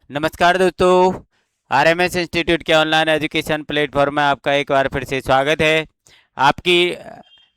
नमस्कार दोस्तों, RMS institute के ऑनलाइन एजुकेशन प्लेटफॉर्म में आपका एक बार फिर से स्वागत है। आपकी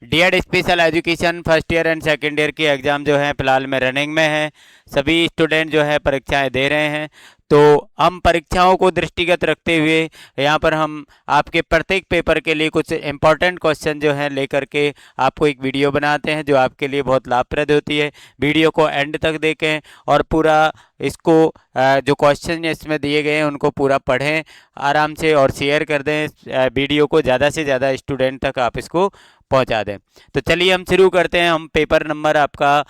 DEd special education first year and second year की एग्ज़ाम जो है फ़िलहाल में रनिंग में है। सभी स्टूडेंट जो है परीक्षाएं दे रहे हैं। तो हम परीक्षाओं को दृष्टिगत रखते हुए यहाँ पर हम आपके प्रत्येक पेपर के लिए कुछ इम्पॉर्टेंट क्वेश्चन जो है लेकर के आपको एक वीडियो बनाते हैं जो आपके लिए बहुत लाभप्रद होती है। वीडियो को एंड तक देखें और पूरा इसको जो क्वेश्चन इसमें दिए गए हैं उनको पूरा पढ़ें आराम से और शेयर कर दें। वीडियो को ज़्यादा से ज़्यादा स्टूडेंट तक आप इसको पहुंचा दें। तो चलिए हम शुरू करते हैं। हम पेपर नंबर आपका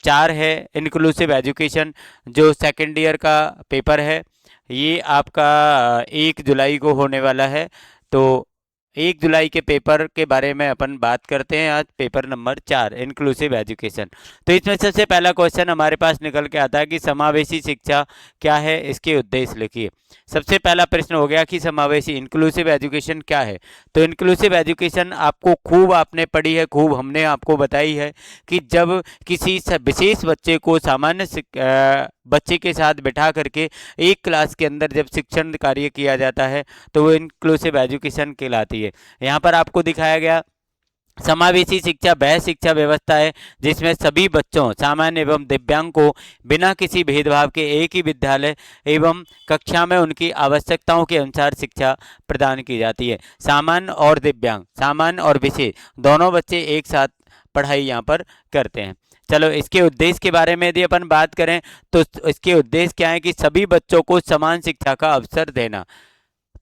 4 है, इंक्लूसिव एजुकेशन, जो सेकेंड ईयर का पेपर है। ये आपका 1 जुलाई को होने वाला है। तो 1 जुलाई के पेपर के बारे में अपन बात करते हैं। आज पेपर नंबर 4 इंक्लूसिव एजुकेशन। तो इसमें सबसे पहला क्वेश्चन हमारे पास निकल के आता है कि समावेशी शिक्षा क्या है, इसके उद्देश्य लिखिए। सबसे पहला प्रश्न हो गया कि समावेशी इंक्लूसिव एजुकेशन क्या है। तो इंक्लूसिव एजुकेशन आपको खूब आपने पढ़ी है, खूब हमने आपको बताई है कि जब किसी विशेष बच्चे को सामान्य बच्चे के साथ बिठा करके एक क्लास के अंदर जब शिक्षण कार्य किया जाता है तो वो इंक्लूसिव एजुकेशन कहलाती है। यहाँ पर आपको दिखाया गया समावेशी शिक्षा वह शिक्षा व्यवस्था है जिसमें सभी बच्चों, सामान्य एवं दिव्यांग को बिना किसी भेदभाव के एक ही विद्यालय एवं कक्षा में उनकी आवश्यकताओं के अनुसार शिक्षा प्रदान की जाती है। सामान्य और दिव्यांग, सामान्य और विशेष, दोनों बच्चे एक साथ पढ़ाई यहाँ पर करते हैं। चलो इसके उद्देश्य के बारे में यदि अपन बात करें तो इसके उद्देश्य क्या है कि सभी बच्चों को समान शिक्षा का अवसर देना।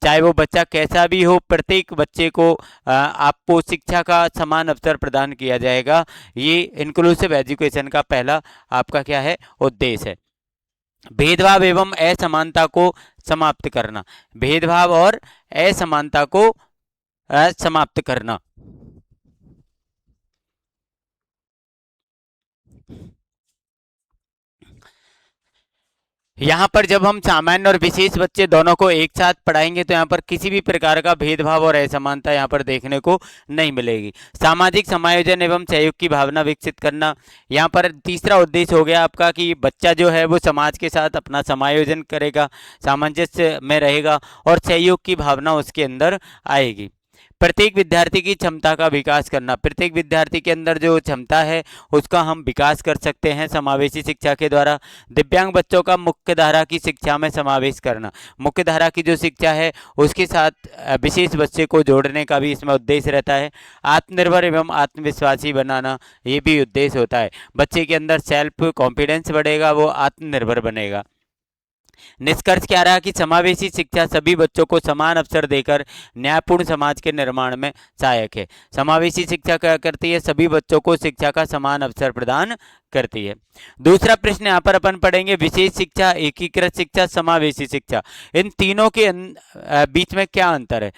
चाहे वो बच्चा कैसा भी हो, प्रत्येक बच्चे को आपको शिक्षा का समान अवसर प्रदान किया जाएगा। ये इंक्लूसिव एजुकेशन का पहला आपका क्या है, उद्देश्य है। भेदभाव एवं असमानता को समाप्त करना, भेदभाव और असमानता को समाप्त करना। यहाँ पर जब हम सामान्य और विशेष बच्चे दोनों को एक साथ पढ़ाएंगे तो यहाँ पर किसी भी प्रकार का भेदभाव और असमानता यहाँ पर देखने को नहीं मिलेगी। सामाजिक समायोजन एवं सहयोग की भावना विकसित करना, यहाँ पर तीसरा उद्देश्य हो गया आपका कि बच्चा जो है वो समाज के साथ अपना समायोजन करेगा, सामंजस्य में रहेगा और सहयोग की भावना उसके अंदर आएगी। प्रत्येक विद्यार्थी की क्षमता का विकास करना, प्रत्येक विद्यार्थी के अंदर जो क्षमता है उसका हम विकास कर सकते हैं समावेशी शिक्षा के द्वारा। दिव्यांग बच्चों का मुख्य धारा की शिक्षा में समावेश करना, मुख्य धारा की जो शिक्षा है उसके साथ विशेष बच्चे को जोड़ने का भी इसमें उद्देश्य रहता है। आत्मनिर्भर एवं आत्मविश्वासी बनाना, ये भी उद्देश्य होता है। बच्चे के अंदर सेल्फ कॉन्फिडेंस बढ़ेगा, वो आत्मनिर्भर बनेगा। निष्कर्ष क्या रहा कि समावेशी शिक्षा सभी बच्चों को समान अवसर देकर न्यायपूर्ण समाज के निर्माण में सहायक है। समावेशी शिक्षा क्या करती है, सभी बच्चों को शिक्षा का समान अवसर प्रदान करती है। दूसरा प्रश्न यहाँ पर अपन पढ़ेंगे, विशेष शिक्षा, एकीकृत शिक्षा, समावेशी शिक्षा, इन तीनों के बीच में क्या अंतर है।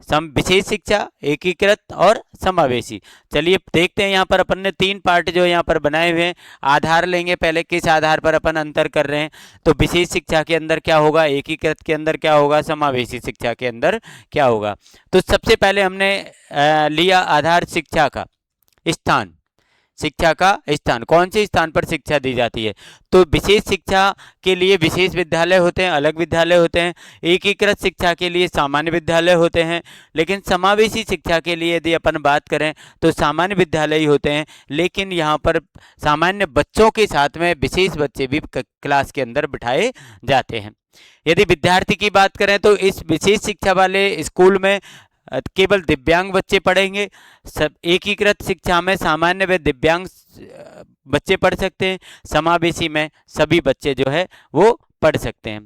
विशेष शिक्षा, एकीकृत और समावेशी। चलिए देखते हैं। यहाँ पर अपन ने 3 पार्ट जो यहाँ पर बनाए हुए हैं, आधार लेंगे पहले, किस आधार पर अपन अंतर कर रहे हैं। तो विशेष शिक्षा के अंदर क्या होगा, एकीकृत के अंदर क्या होगा, समावेशी शिक्षा के अंदर क्या होगा। तो सबसे पहले हमने लिया आधार शिक्षा का स्थान। शिक्षा का स्थान, कौन से स्थान पर शिक्षा दी जाती है। तो विशेष शिक्षा के लिए विशेष विद्यालय होते हैं, अलग विद्यालय होते हैं। एकीकृत शिक्षा के लिए सामान्य विद्यालय होते हैं। लेकिन समावेशी शिक्षा के लिए यदि अपन बात करें तो सामान्य विद्यालय ही होते हैं, लेकिन यहाँ पर सामान्य बच्चों के साथ में विशेष बच्चे भी क्लास के अंदर बिठाए जाते हैं। यदि विद्यार्थी की बात करें तो इस विशेष शिक्षा वाले स्कूल में केवल दिव्यांग बच्चे पढ़ेंगे। सब एकीकृत शिक्षा में सामान्य व दिव्यांग बच्चे पढ़ सकते हैं, समावेशी में सभी बच्चे जो है वो पढ़ सकते हैं।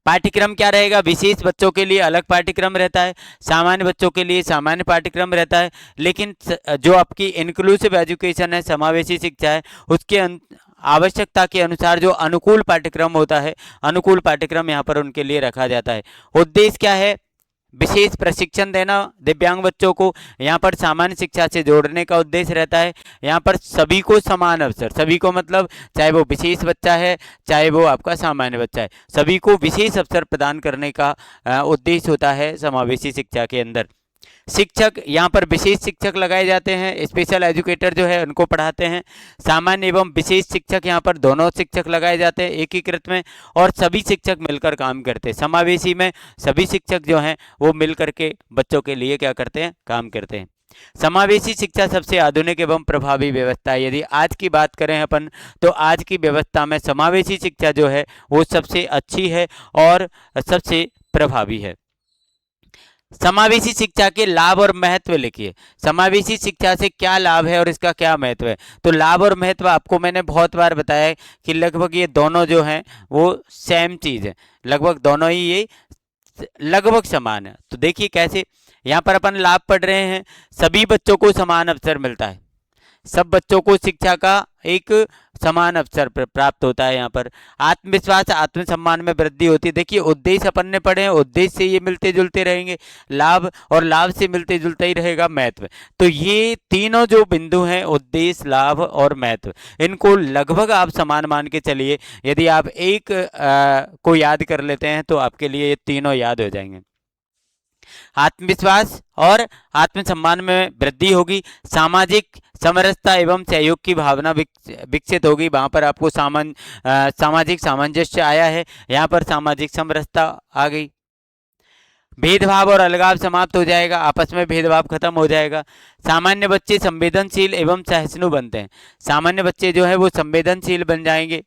पाठ्यक्रम क्या रहेगा, विशेष बच्चों के लिए अलग पाठ्यक्रम रहता है, सामान्य बच्चों के लिए सामान्य पाठ्यक्रम रहता है। लेकिन जो आपकी इंक्लूसिव एजुकेशन है, समावेशी शिक्षा है, उसके आवश्यकता के अनुसार जो अनुकूल पाठ्यक्रम होता है, अनुकूल पाठ्यक्रम यहाँ पर उनके लिए रखा जाता है। उद्देश्य क्या है, विशेष प्रशिक्षण देना दिव्यांग बच्चों को, यहाँ पर सामान्य शिक्षा से जोड़ने का उद्देश्य रहता है। यहाँ पर सभी को समान अवसर, सभी को मतलब चाहे वो विशेष बच्चा है चाहे वो आपका सामान्य बच्चा है, सभी को विशेष अवसर प्रदान करने का उद्देश्य होता है समावेशी शिक्षा के अंदर। शिक्षक यहाँ पर विशेष शिक्षक लगाए जाते हैं, स्पेशल एजुकेटर जो है उनको पढ़ाते हैं। सामान्य एवं विशेष शिक्षक यहाँ पर दोनों शिक्षक लगाए जाते हैं एकीकृत में, और सभी शिक्षक मिलकर काम करते हैं। समावेशी में सभी शिक्षक जो हैं वो मिल करके बच्चों के लिए क्या करते हैं, काम करते हैं। समावेशी शिक्षा सबसे आधुनिक एवं प्रभावी व्यवस्था है। यदि आज की बात करें अपन, तो आज की व्यवस्था में समावेशी शिक्षा जो है वो सबसे अच्छी है और सबसे प्रभावी है। समावेशी शिक्षा के लाभ और महत्व लिखिए। समावेशी शिक्षा से क्या लाभ है और इसका क्या महत्व है। तो लाभ और महत्व आपको मैंने बहुत बार बताया है कि लगभग ये दोनों जो हैं वो सेम चीज़ है, लगभग दोनों ही ये लगभग समान है। तो देखिए कैसे, यहाँ पर अपन लाभ पढ़ रहे हैं, सभी बच्चों को समान अवसर मिलता है, सब बच्चों को शिक्षा का एक समान अवसर प्राप्त होता है। यहाँ पर आत्मविश्वास आत्मसम्मान में वृद्धि होती है। देखिए उद्देश्य अपन ने पढ़े हैं, उद्देश्य से ये मिलते जुलते रहेंगे लाभ, और लाभ से मिलते जुलते ही रहेगा महत्व। तो ये तीनों जो बिंदु हैं, उद्देश्य, लाभ और महत्व, इनको लगभग आप समान मान के चलिए। यदि आप एक को याद कर लेते हैं तो आपके लिए ये तीनों याद हो जाएंगे। आत्मविश्वास और आत्मसम्मान में वृद्धि होगी, सामाजिक समरसता एवं सहयोग की भावना विकसित होगी। वहाँ पर आपको सामाजिक सामंजस्य आया है, यहाँ पर सामाजिक समरसता आ गई। भेदभाव और अलगाव समाप्त हो जाएगा, आपस में भेदभाव खत्म हो जाएगा। सामान्य बच्चे संवेदनशील एवं सहिष्णु बनते हैं, सामान्य बच्चे जो है वो संवेदनशील बन जाएंगे।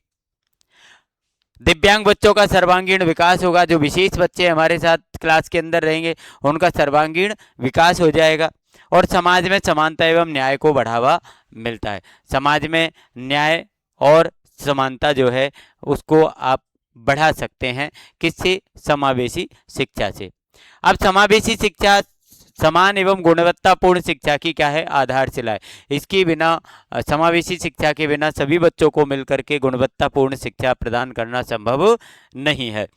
दिव्यांग बच्चों का सर्वांगीण विकास होगा, जो विशेष बच्चे हमारे साथ क्लास के अंदर रहेंगे उनका सर्वांगीण विकास हो जाएगा। और समाज में समानता एवं न्याय को बढ़ावा मिलता है। समाज में न्याय और समानता जो है उसको आप बढ़ा सकते हैं, किससे, समावेशी शिक्षा से। अब समावेशी शिक्षा समान एवं गुणवत्तापूर्ण शिक्षा की क्या है, आधारशिला है। इसके बिना, समावेशी शिक्षा के बिना सभी बच्चों को मिलकर के गुणवत्तापूर्ण शिक्षा प्रदान करना संभव नहीं है।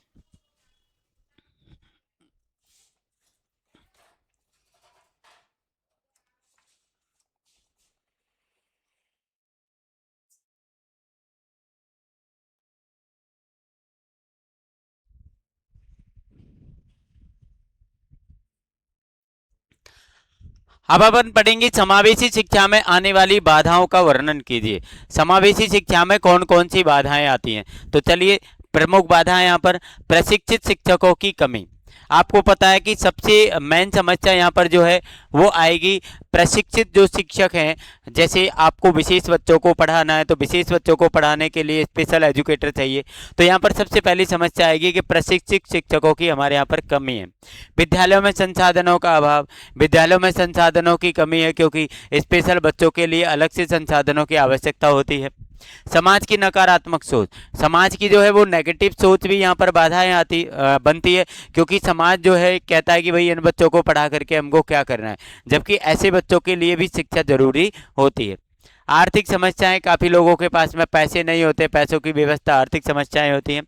अब अपन पढ़ेंगे समावेशी शिक्षा में आने वाली बाधाओं का वर्णन कीजिए। समावेशी शिक्षा में कौन कौन सी बाधाएं आती हैं, तो चलिए प्रमुख बाधाएं यहाँ पर, प्रशिक्षित शिक्षकों की कमी। आपको पता है कि सबसे मेन समस्या यहाँ पर जो है वो आएगी, प्रशिक्षित जो शिक्षक हैं, जैसे आपको विशेष बच्चों को पढ़ाना है तो विशेष बच्चों को पढ़ाने के लिए स्पेशल एजुकेटर चाहिए। तो यहाँ पर सबसे पहली समस्या आएगी कि प्रशिक्षित शिक्षकों की हमारे यहाँ पर कमी है। विद्यालयों में संसाधनों का अभाव, विद्यालयों में संसाधनों की कमी है क्योंकि स्पेशल बच्चों के लिए अलग से संसाधनों की आवश्यकता होती है। समाज की नकारात्मक सोच, समाज की जो है वो नेगेटिव सोच भी यहाँ पर बाधाएं बनती है, क्योंकि समाज जो है कहता है कि भाई इन बच्चों को पढ़ा करके हमको क्या करना है, जबकि ऐसे बच्चों के लिए भी शिक्षा जरूरी होती है। आर्थिक समस्याएं, काफ़ी लोगों के पास में पैसे नहीं होते, पैसों की व्यवस्था, आर्थिक समस्याएं होती हैं।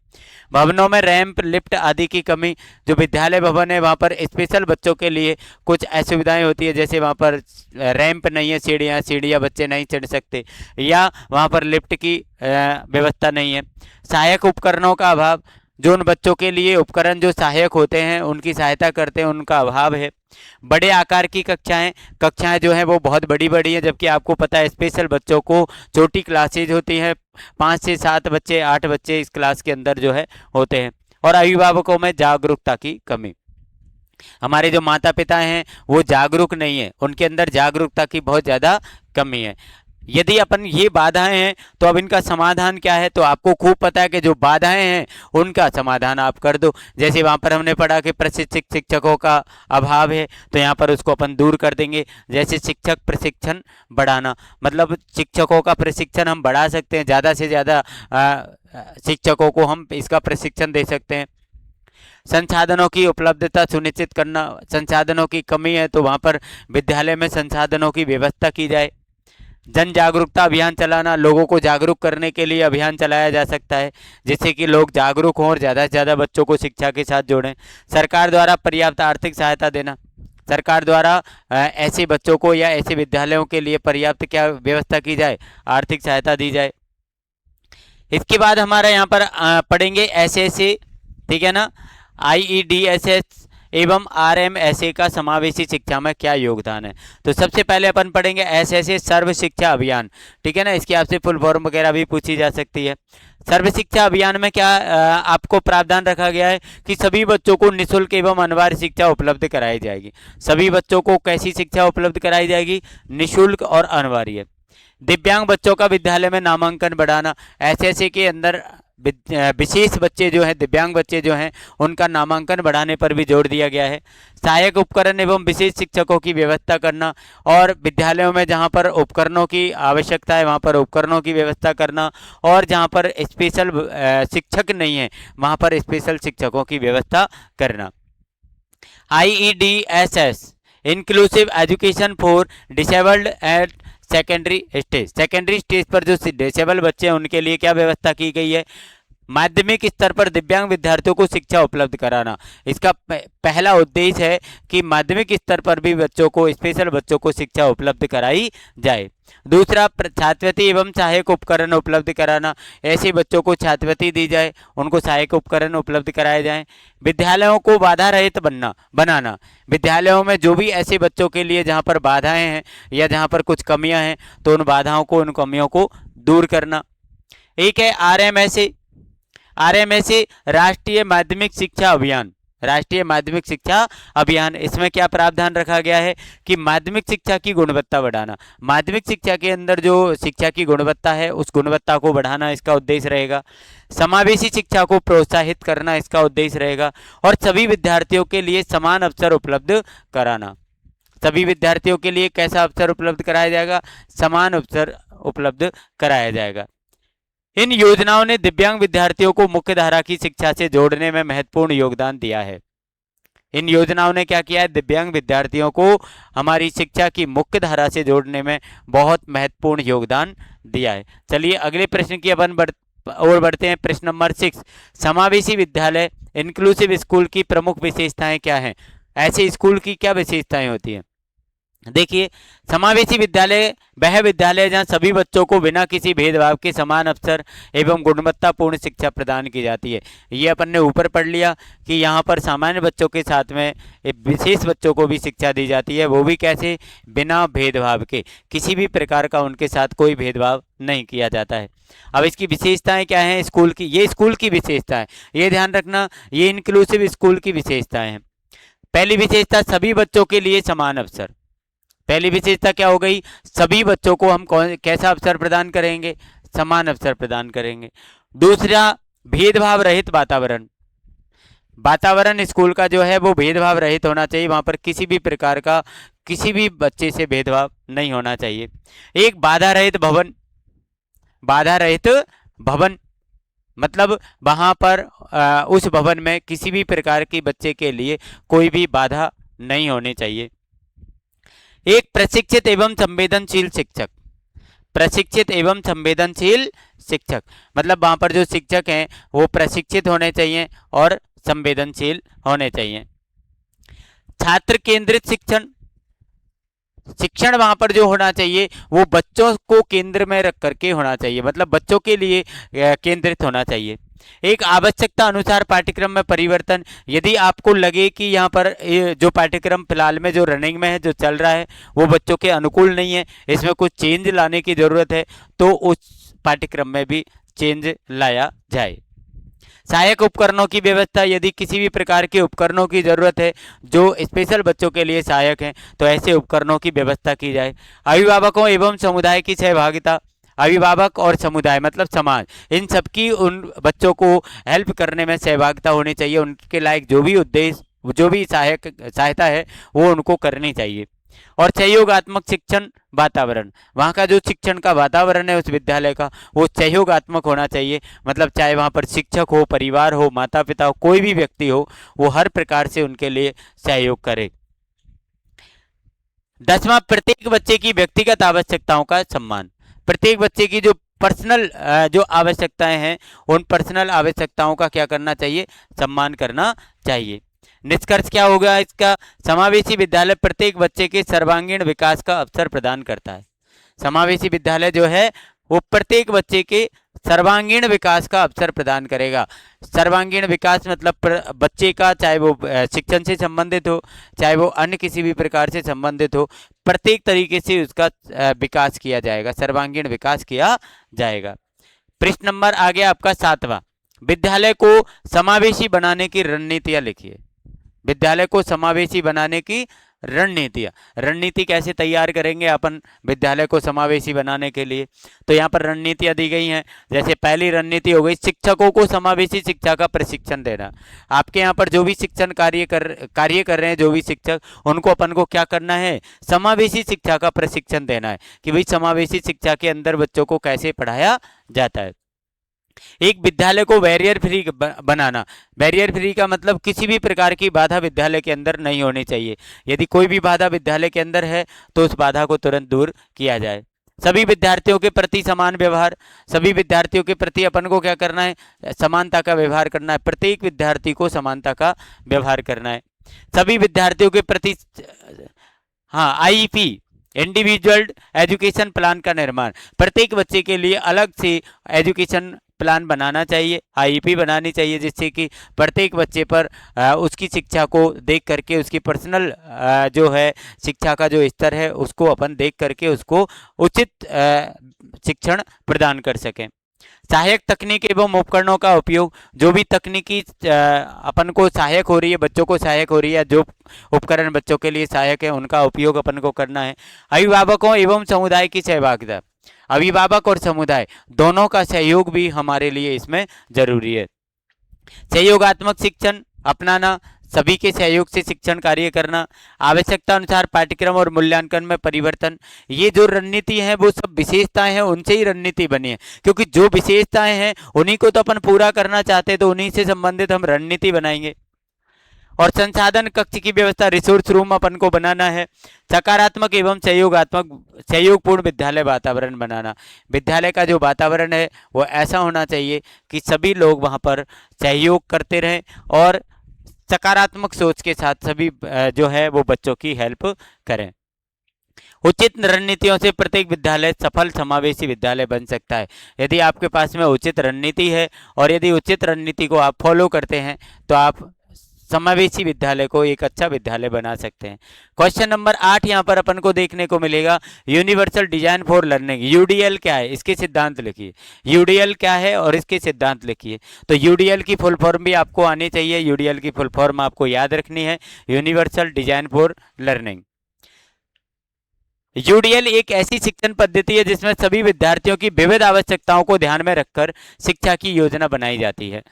भवनों में रैंप, लिफ्ट आदि की कमी, जो विद्यालय भवन है वहाँ पर स्पेशल बच्चों के लिए कुछ असुविधाएं होती है, जैसे वहाँ पर रैंप नहीं है, सीढ़ियाँ बच्चे नहीं चढ़ सकते, या वहाँ पर लिफ्ट की व्यवस्था नहीं है। सहायक उपकरणों का अभाव, जो उन बच्चों के लिए उपकरण जो सहायक होते हैं उनकी सहायता करते हैं उनका अभाव है। बड़े आकार की कक्षाएं जो हैं वो बहुत बड़ी बड़ी हैं, जबकि आपको पता है स्पेशल बच्चों को छोटी क्लासेज होती हैं, 5 से 7 बच्चे, 8 बच्चे इस क्लास के अंदर जो है होते हैं। और अभिभावकों में जागरूकता की कमी, हमारे जो माता पिता हैं वो जागरूक नहीं है, उनके अंदर जागरूकता की बहुत ज़्यादा कमी है। यदि अपन ये बाधाएं हैं तो अब इनका समाधान क्या है, तो आपको खूब पता है कि जो बाधाएं हैं उनका समाधान आप कर दो। जैसे वहाँ पर हमने पढ़ा कि प्रशिक्षित शिक्षकों का अभाव है, तो यहाँ पर उसको अपन दूर कर देंगे। जैसे शिक्षक प्रशिक्षण बढ़ाना, मतलब शिक्षकों का प्रशिक्षण हम बढ़ा सकते हैं, ज़्यादा से ज़्यादा शिक्षकों को हम इसका प्रशिक्षण दे सकते हैं। संसाधनों की उपलब्धता सुनिश्चित करना, संसाधनों की कमी है तो वहाँ पर विद्यालय में संसाधनों की व्यवस्था की जाए। जन जागरूकता अभियान चलाना, लोगों को जागरूक करने के लिए अभियान चलाया जा सकता है जिससे कि लोग जागरूक हों और ज़्यादा से ज़्यादा बच्चों को शिक्षा के साथ जोड़ें। सरकार द्वारा पर्याप्त आर्थिक सहायता देना, सरकार द्वारा ऐसे बच्चों को या ऐसे विद्यालयों के लिए पर्याप्त क्या व्यवस्था की जाए, आर्थिक सहायता दी जाए। इसके बाद हमारा यहाँ पर पढ़ेंगे SSA, ठीक है ना, IEDSS एवं RMSA का समावेशी शिक्षा में क्या योगदान है। तो सबसे पहले अपन पढ़ेंगे SSA सर्व शिक्षा अभियान, ठीक है ना, इसकी आपसे फुल फॉर्म वगैरह भी पूछी जा सकती है। सर्व शिक्षा अभियान में क्या आपको प्रावधान रखा गया है कि सभी बच्चों को निःशुल्क एवं अनिवार्य शिक्षा उपलब्ध कराई जाएगी। सभी बच्चों को कैसी शिक्षा उपलब्ध कराई जाएगी? निःशुल्क और अनिवार्य। दिव्यांग बच्चों का विद्यालय में नामांकन बढ़ाना, SSA के अंदर विशेष बच्चे जो हैं, दिव्यांग बच्चे जो हैं, उनका नामांकन बढ़ाने पर भी जोर दिया गया है। सहायक उपकरण एवं विशेष शिक्षकों की व्यवस्था करना, और विद्यालयों में जहां पर उपकरणों की आवश्यकता है वहां पर उपकरणों की व्यवस्था करना, और जहां पर स्पेशल शिक्षक नहीं है वहां पर स्पेशल शिक्षकों की व्यवस्था करना। IEDSS inclusive education for disabled at secondary stage पर जो डिसेबल बच्चे हैं उनके लिए क्या व्यवस्था की गई है? माध्यमिक स्तर पर दिव्यांग विद्यार्थियों को शिक्षा उपलब्ध कराना। इसका पहला उद्देश्य है कि माध्यमिक स्तर पर भी बच्चों को, स्पेशल बच्चों को शिक्षा उपलब्ध कराई जाए। दूसरा, छात्रवृत्ति एवं सहायक उपकरण उपलब्ध कराना। ऐसे बच्चों को छात्रवृत्ति दी जाए, उनको सहायक उपकरण उपलब्ध कराए जाएं। विद्यालयों को बाधा रहित बनाना। विद्यालयों में जो भी ऐसे बच्चों के लिए जहां पर बाधाएं हैं या जहां पर कुछ कमियां हैं तो उन बाधाओं को, उन कमियों को दूर करना। एक है RMSA राष्ट्रीय माध्यमिक शिक्षा अभियान। राष्ट्रीय माध्यमिक शिक्षा अभियान, इसमें क्या प्रावधान रखा गया है कि माध्यमिक शिक्षा की गुणवत्ता बढ़ाना। माध्यमिक शिक्षा के अंदर जो शिक्षा की गुणवत्ता है उस गुणवत्ता को बढ़ाना इसका उद्देश्य रहेगा। समावेशी शिक्षा को प्रोत्साहित करना इसका उद्देश्य रहेगा। और सभी विद्यार्थियों के लिए समान अवसर उपलब्ध कराना। सभी विद्यार्थियों के लिए कैसा अवसर उपलब्ध कराया जाएगा? समान अवसर उपलब्ध कराया जाएगा। इन योजनाओं ने दिव्यांग विद्यार्थियों को मुख्यधारा की शिक्षा से जोड़ने में महत्वपूर्ण योगदान दिया है। इन योजनाओं ने क्या किया है? दिव्यांग विद्यार्थियों को हमारी शिक्षा की मुख्यधारा से जोड़ने में बहुत महत्वपूर्ण योगदान दिया है। चलिए अगले प्रश्न की अपन बढ़ते हैं। प्रश्न नंबर 6, समावेशी विद्यालय इंक्लूसिव स्कूल की प्रमुख विशेषताएं क्या हैं? ऐसे स्कूल की क्या विशेषताएं होती हैं? देखिए, समावेशी विद्यालय वह विद्यालय जहां सभी बच्चों को बिना किसी भेदभाव के समान अवसर एवं गुणवत्तापूर्ण शिक्षा प्रदान की जाती है। ये अपन ने ऊपर पढ़ लिया कि यहाँ पर सामान्य बच्चों के साथ में विशेष बच्चों को भी शिक्षा दी जाती है, वो भी कैसे? बिना भेदभाव के, किसी भी प्रकार का उनके साथ कोई भेदभाव नहीं किया जाता है। अब इसकी विशेषताएं क्या हैं स्कूल की? ये स्कूल की विशेषताएं, ये ध्यान रखना, ये इंक्लूसिव स्कूल की विशेषताएं हैं। पहली विशेषता, सभी बच्चों के लिए समान अवसर। पहली विशेषता क्या हो गई? सभी बच्चों को हम कैसा अवसर प्रदान करेंगे? समान अवसर प्रदान करेंगे। दूसरा, भेदभाव रहित वातावरण। वातावरण स्कूल का जो है वो भेदभाव रहित होना चाहिए, वहां पर किसी भी प्रकार का किसी भी बच्चे से भेदभाव नहीं होना चाहिए। एक बाधा रहित भवन। बाधा रहित भवन मतलब वहां पर उस भवन में किसी भी प्रकार की बच्चे के लिए कोई भी बाधा नहीं होनी चाहिए। एक प्रशिक्षित एवं संवेदनशील शिक्षक। प्रशिक्षित एवं संवेदनशील शिक्षक मतलब वहां पर जो शिक्षक हैं वो प्रशिक्षित होने चाहिए और संवेदनशील होने चाहिए। छात्र केंद्रित शिक्षण। शिक्षण वहां पर जो होना चाहिए वो बच्चों को केंद्र में रख करके होना चाहिए, मतलब बच्चों के लिए केंद्रित होना चाहिए। एक आवश्यकता अनुसार पाठ्यक्रम में परिवर्तन। यदि आपको लगे कि यहाँ पर जो पाठ्यक्रम फिलहाल में जो रनिंग में है, जो चल रहा है, वो बच्चों के अनुकूल नहीं है, इसमें कुछ चेंज लाने की जरूरत है, तो उस पाठ्यक्रम में भी चेंज लाया जाए। सहायक उपकरणों की व्यवस्था। यदि किसी भी प्रकार के उपकरणों की जरूरत है जो स्पेशल बच्चों के लिए सहायक हैं तो ऐसे उपकरणों की व्यवस्था की जाए। अभिभावकों एवं समुदाय की सहभागिता। अभिभावक और समुदाय मतलब समाज, इन सबकी उन बच्चों को हेल्प करने में सहभागिता होनी चाहिए। उनके लायक जो भी उद्देश्य, जो भी सहायता है वो उनको करनी चाहिए। और सहयोगात्मक शिक्षण वातावरण। वहाँ का जो शिक्षण का वातावरण है उस विद्यालय का वो सहयोगात्मक होना चाहिए, मतलब चाहे वहाँ पर शिक्षक हो, परिवार हो, माता पिता हो, कोई भी व्यक्ति हो, वो हर प्रकार से उनके लिए सहयोग करे। 10वां, प्रत्येक बच्चे की व्यक्तिगत आवश्यकताओं का सम्मान। प्रत्येक बच्चे की जो पर्सनल जो आवश्यकताएं हैं उन पर्सनल आवश्यकताओं का क्या करना चाहिए? सम्मान करना चाहिए। निष्कर्ष क्या होगा इसका? समावेशी विद्यालय प्रत्येक बच्चे के सर्वांगीण विकास का अवसर प्रदान करता है। समावेशी विद्यालय जो है वो प्रत्येक बच्चे के सर्वांगीण विकास का अवसर प्रदान करेगा। सर्वांगीण विकास मतलब बच्चे का, चाहे वो शिक्षण से संबंधित हो, चाहे वो अन्य किसी भी प्रकार से संबंधित हो, प्रत्येक तरीके से उसका विकास किया जाएगा, सर्वांगीण विकास किया जाएगा। प्रश्न नंबर आ गया आपका 7वां, विद्यालय को समावेशी बनाने की रणनीतियां लिखिए। विद्यालय को समावेशी बनाने की रणनीतियां, रणनीति कैसे तैयार करेंगे अपन विद्यालय को समावेशी बनाने के लिए, तो यहाँ पर रणनीतियां दी गई हैं। जैसे पहली रणनीति हो गई शिक्षकों को समावेशी शिक्षा का प्रशिक्षण देना। आपके यहाँ पर जो भी शिक्षण कार्य कर रहे हैं, जो भी शिक्षक, उनको अपन को क्या करना है, समावेशी शिक्षा का प्रशिक्षण देना है कि भाई समावेशी शिक्षा के अंदर बच्चों को कैसे पढ़ाया जाता है। एक विद्यालय को बैरियर फ्री बनाना। बैरियर फ्री का मतलब किसी भी प्रकार की बाधा विद्यालय के अंदर नहीं होनी चाहिए। यदि कोई भी बाधा विद्यालय के अंदर है तो उस बाधा को तुरंत दूर किया जाए। सभी विद्यार्थियों के प्रति समान व्यवहार। सभी विद्यार्थियों के प्रति अपन को क्या करना है, समानता का व्यवहार करना है। प्रत्येक विद्यार्थी को समानता का व्यवहार करना है। सभी विद्यार्थियों के प्रति, हाँ, आईईपी, इंडिविजुअल एजुकेशन प्लान का निर्माण। प्रत्येक बच्चे के लिए अलग से एजुकेशन प्लान बनाना चाहिए, आईईपी बनानी चाहिए, जिससे कि प्रत्येक बच्चे पर उसकी शिक्षा को देख करके, उसकी पर्सनल जो है शिक्षा का जो स्तर है उसको अपन देख करके उसको उचित शिक्षण प्रदान कर सकें। सहायक तकनीक एवं उपकरणों का उपयोग। जो भी तकनीकी अपन को सहायक हो रही है, बच्चों को सहायक हो रही है, जो उपकरण बच्चों के लिए सहायक है उनका उपयोग अपन को करना है। अभिभावकों एवं समुदाय की सहभागिता। अभिभावक और समुदाय दोनों का सहयोग भी हमारे लिए इसमें जरूरी है। सहयोगात्मक शिक्षण अपनाना, सभी के सहयोग से शिक्षण कार्य करना। आवश्यकता अनुसार पाठ्यक्रम और मूल्यांकन में परिवर्तन। ये जो रणनीति है वो सब विशेषताएं हैं, उनसे ही रणनीति बनी है, क्योंकि जो विशेषताएं हैं उन्हीं को तो अपन पूरा करना चाहते हैं, तो उन्हीं से संबंधित हम रणनीति बनाएंगे। और संसाधन कक्ष की व्यवस्था, रिसोर्स रूम अपन को बनाना है। सकारात्मक एवं सहयोगपूर्ण विद्यालय वातावरण बनाना। विद्यालय का जो वातावरण है वो ऐसा होना चाहिए कि सभी लोग वहाँ पर सहयोग करते रहें और सकारात्मक सोच के साथ सभी जो है वो बच्चों की हेल्प करें। उचित रणनीतियों से प्रत्येक विद्यालय सफल समावेशी विद्यालय बन सकता है। यदि आपके पास में उचित रणनीति है और यदि उचित रणनीति को आप फॉलो करते हैं तो आप समावेशी विद्यालय को एक अच्छा विद्यालय बना सकते हैं। क्वेश्चन नंबर 8 यहाँ पर अपन को देखने को मिलेगा, universal design for learning. UDL क्या है, इसके सिद्धांत लिखिए। यूडीएल क्या है और इसके सिद्धांत लिखिए। तो यूडीएल की फुल फॉर्म भी आपको आनी चाहिए। यूडीएल की फुल फॉर्म आपको याद रखनी है, universal design for learning. UDL एक ऐसी शिक्षण पद्धति है जिसमें सभी विद्यार्थियों की विविध आवश्यकताओं को ध्यान में रखकर शिक्षा की योजना बनाई जाती है।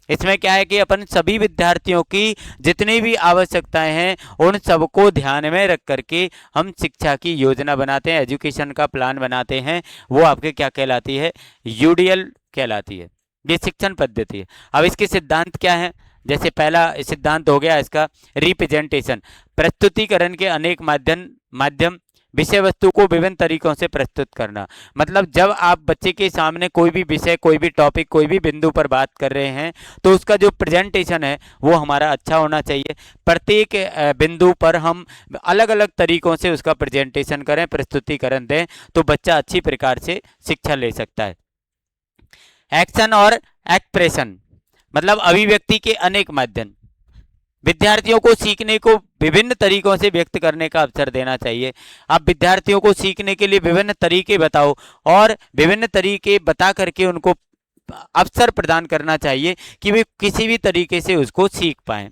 इसमें क्या है कि अपन सभी विद्यार्थियों की जितनी भी आवश्यकताएं हैं उन सबको ध्यान में रख करके हम शिक्षा की योजना बनाते हैं, एजुकेशन का प्लान बनाते हैं। वो आपके क्या कहलाती है, यूडीएल कहलाती है। ये शिक्षण पद्धति है। अब इसके सिद्धांत क्या है, जैसे पहला सिद्धांत हो गया इसका रिप्रेजेंटेशन, प्रस्तुतिकरण के अनेक माध्यम विषय वस्तु को विभिन्न तरीकों से प्रस्तुत करना। मतलब जब आप बच्चे के सामने कोई भी विषय, कोई भी टॉपिक, कोई भी बिंदु पर बात कर रहे हैं तो उसका जो प्रेजेंटेशन है वो हमारा अच्छा होना चाहिए। प्रत्येक बिंदु पर हम अलग अलग तरीकों से उसका प्रेजेंटेशन करें, प्रस्तुतिकरण दें, तो बच्चा अच्छी प्रकार से शिक्षा ले सकता है। एक्शन और एक्सप्रेशन मतलब अभिव्यक्ति के अनेक माध्यम। विद्यार्थियों को सीखने को विभिन्न तरीकों से व्यक्त करने का अवसर देना चाहिए। आप विद्यार्थियों को सीखने के लिए विभिन्न तरीके बताओ और विभिन्न तरीके बता करके उनको अवसर प्रदान करना चाहिए कि वे किसी भी तरीके से उसको सीख पाएं।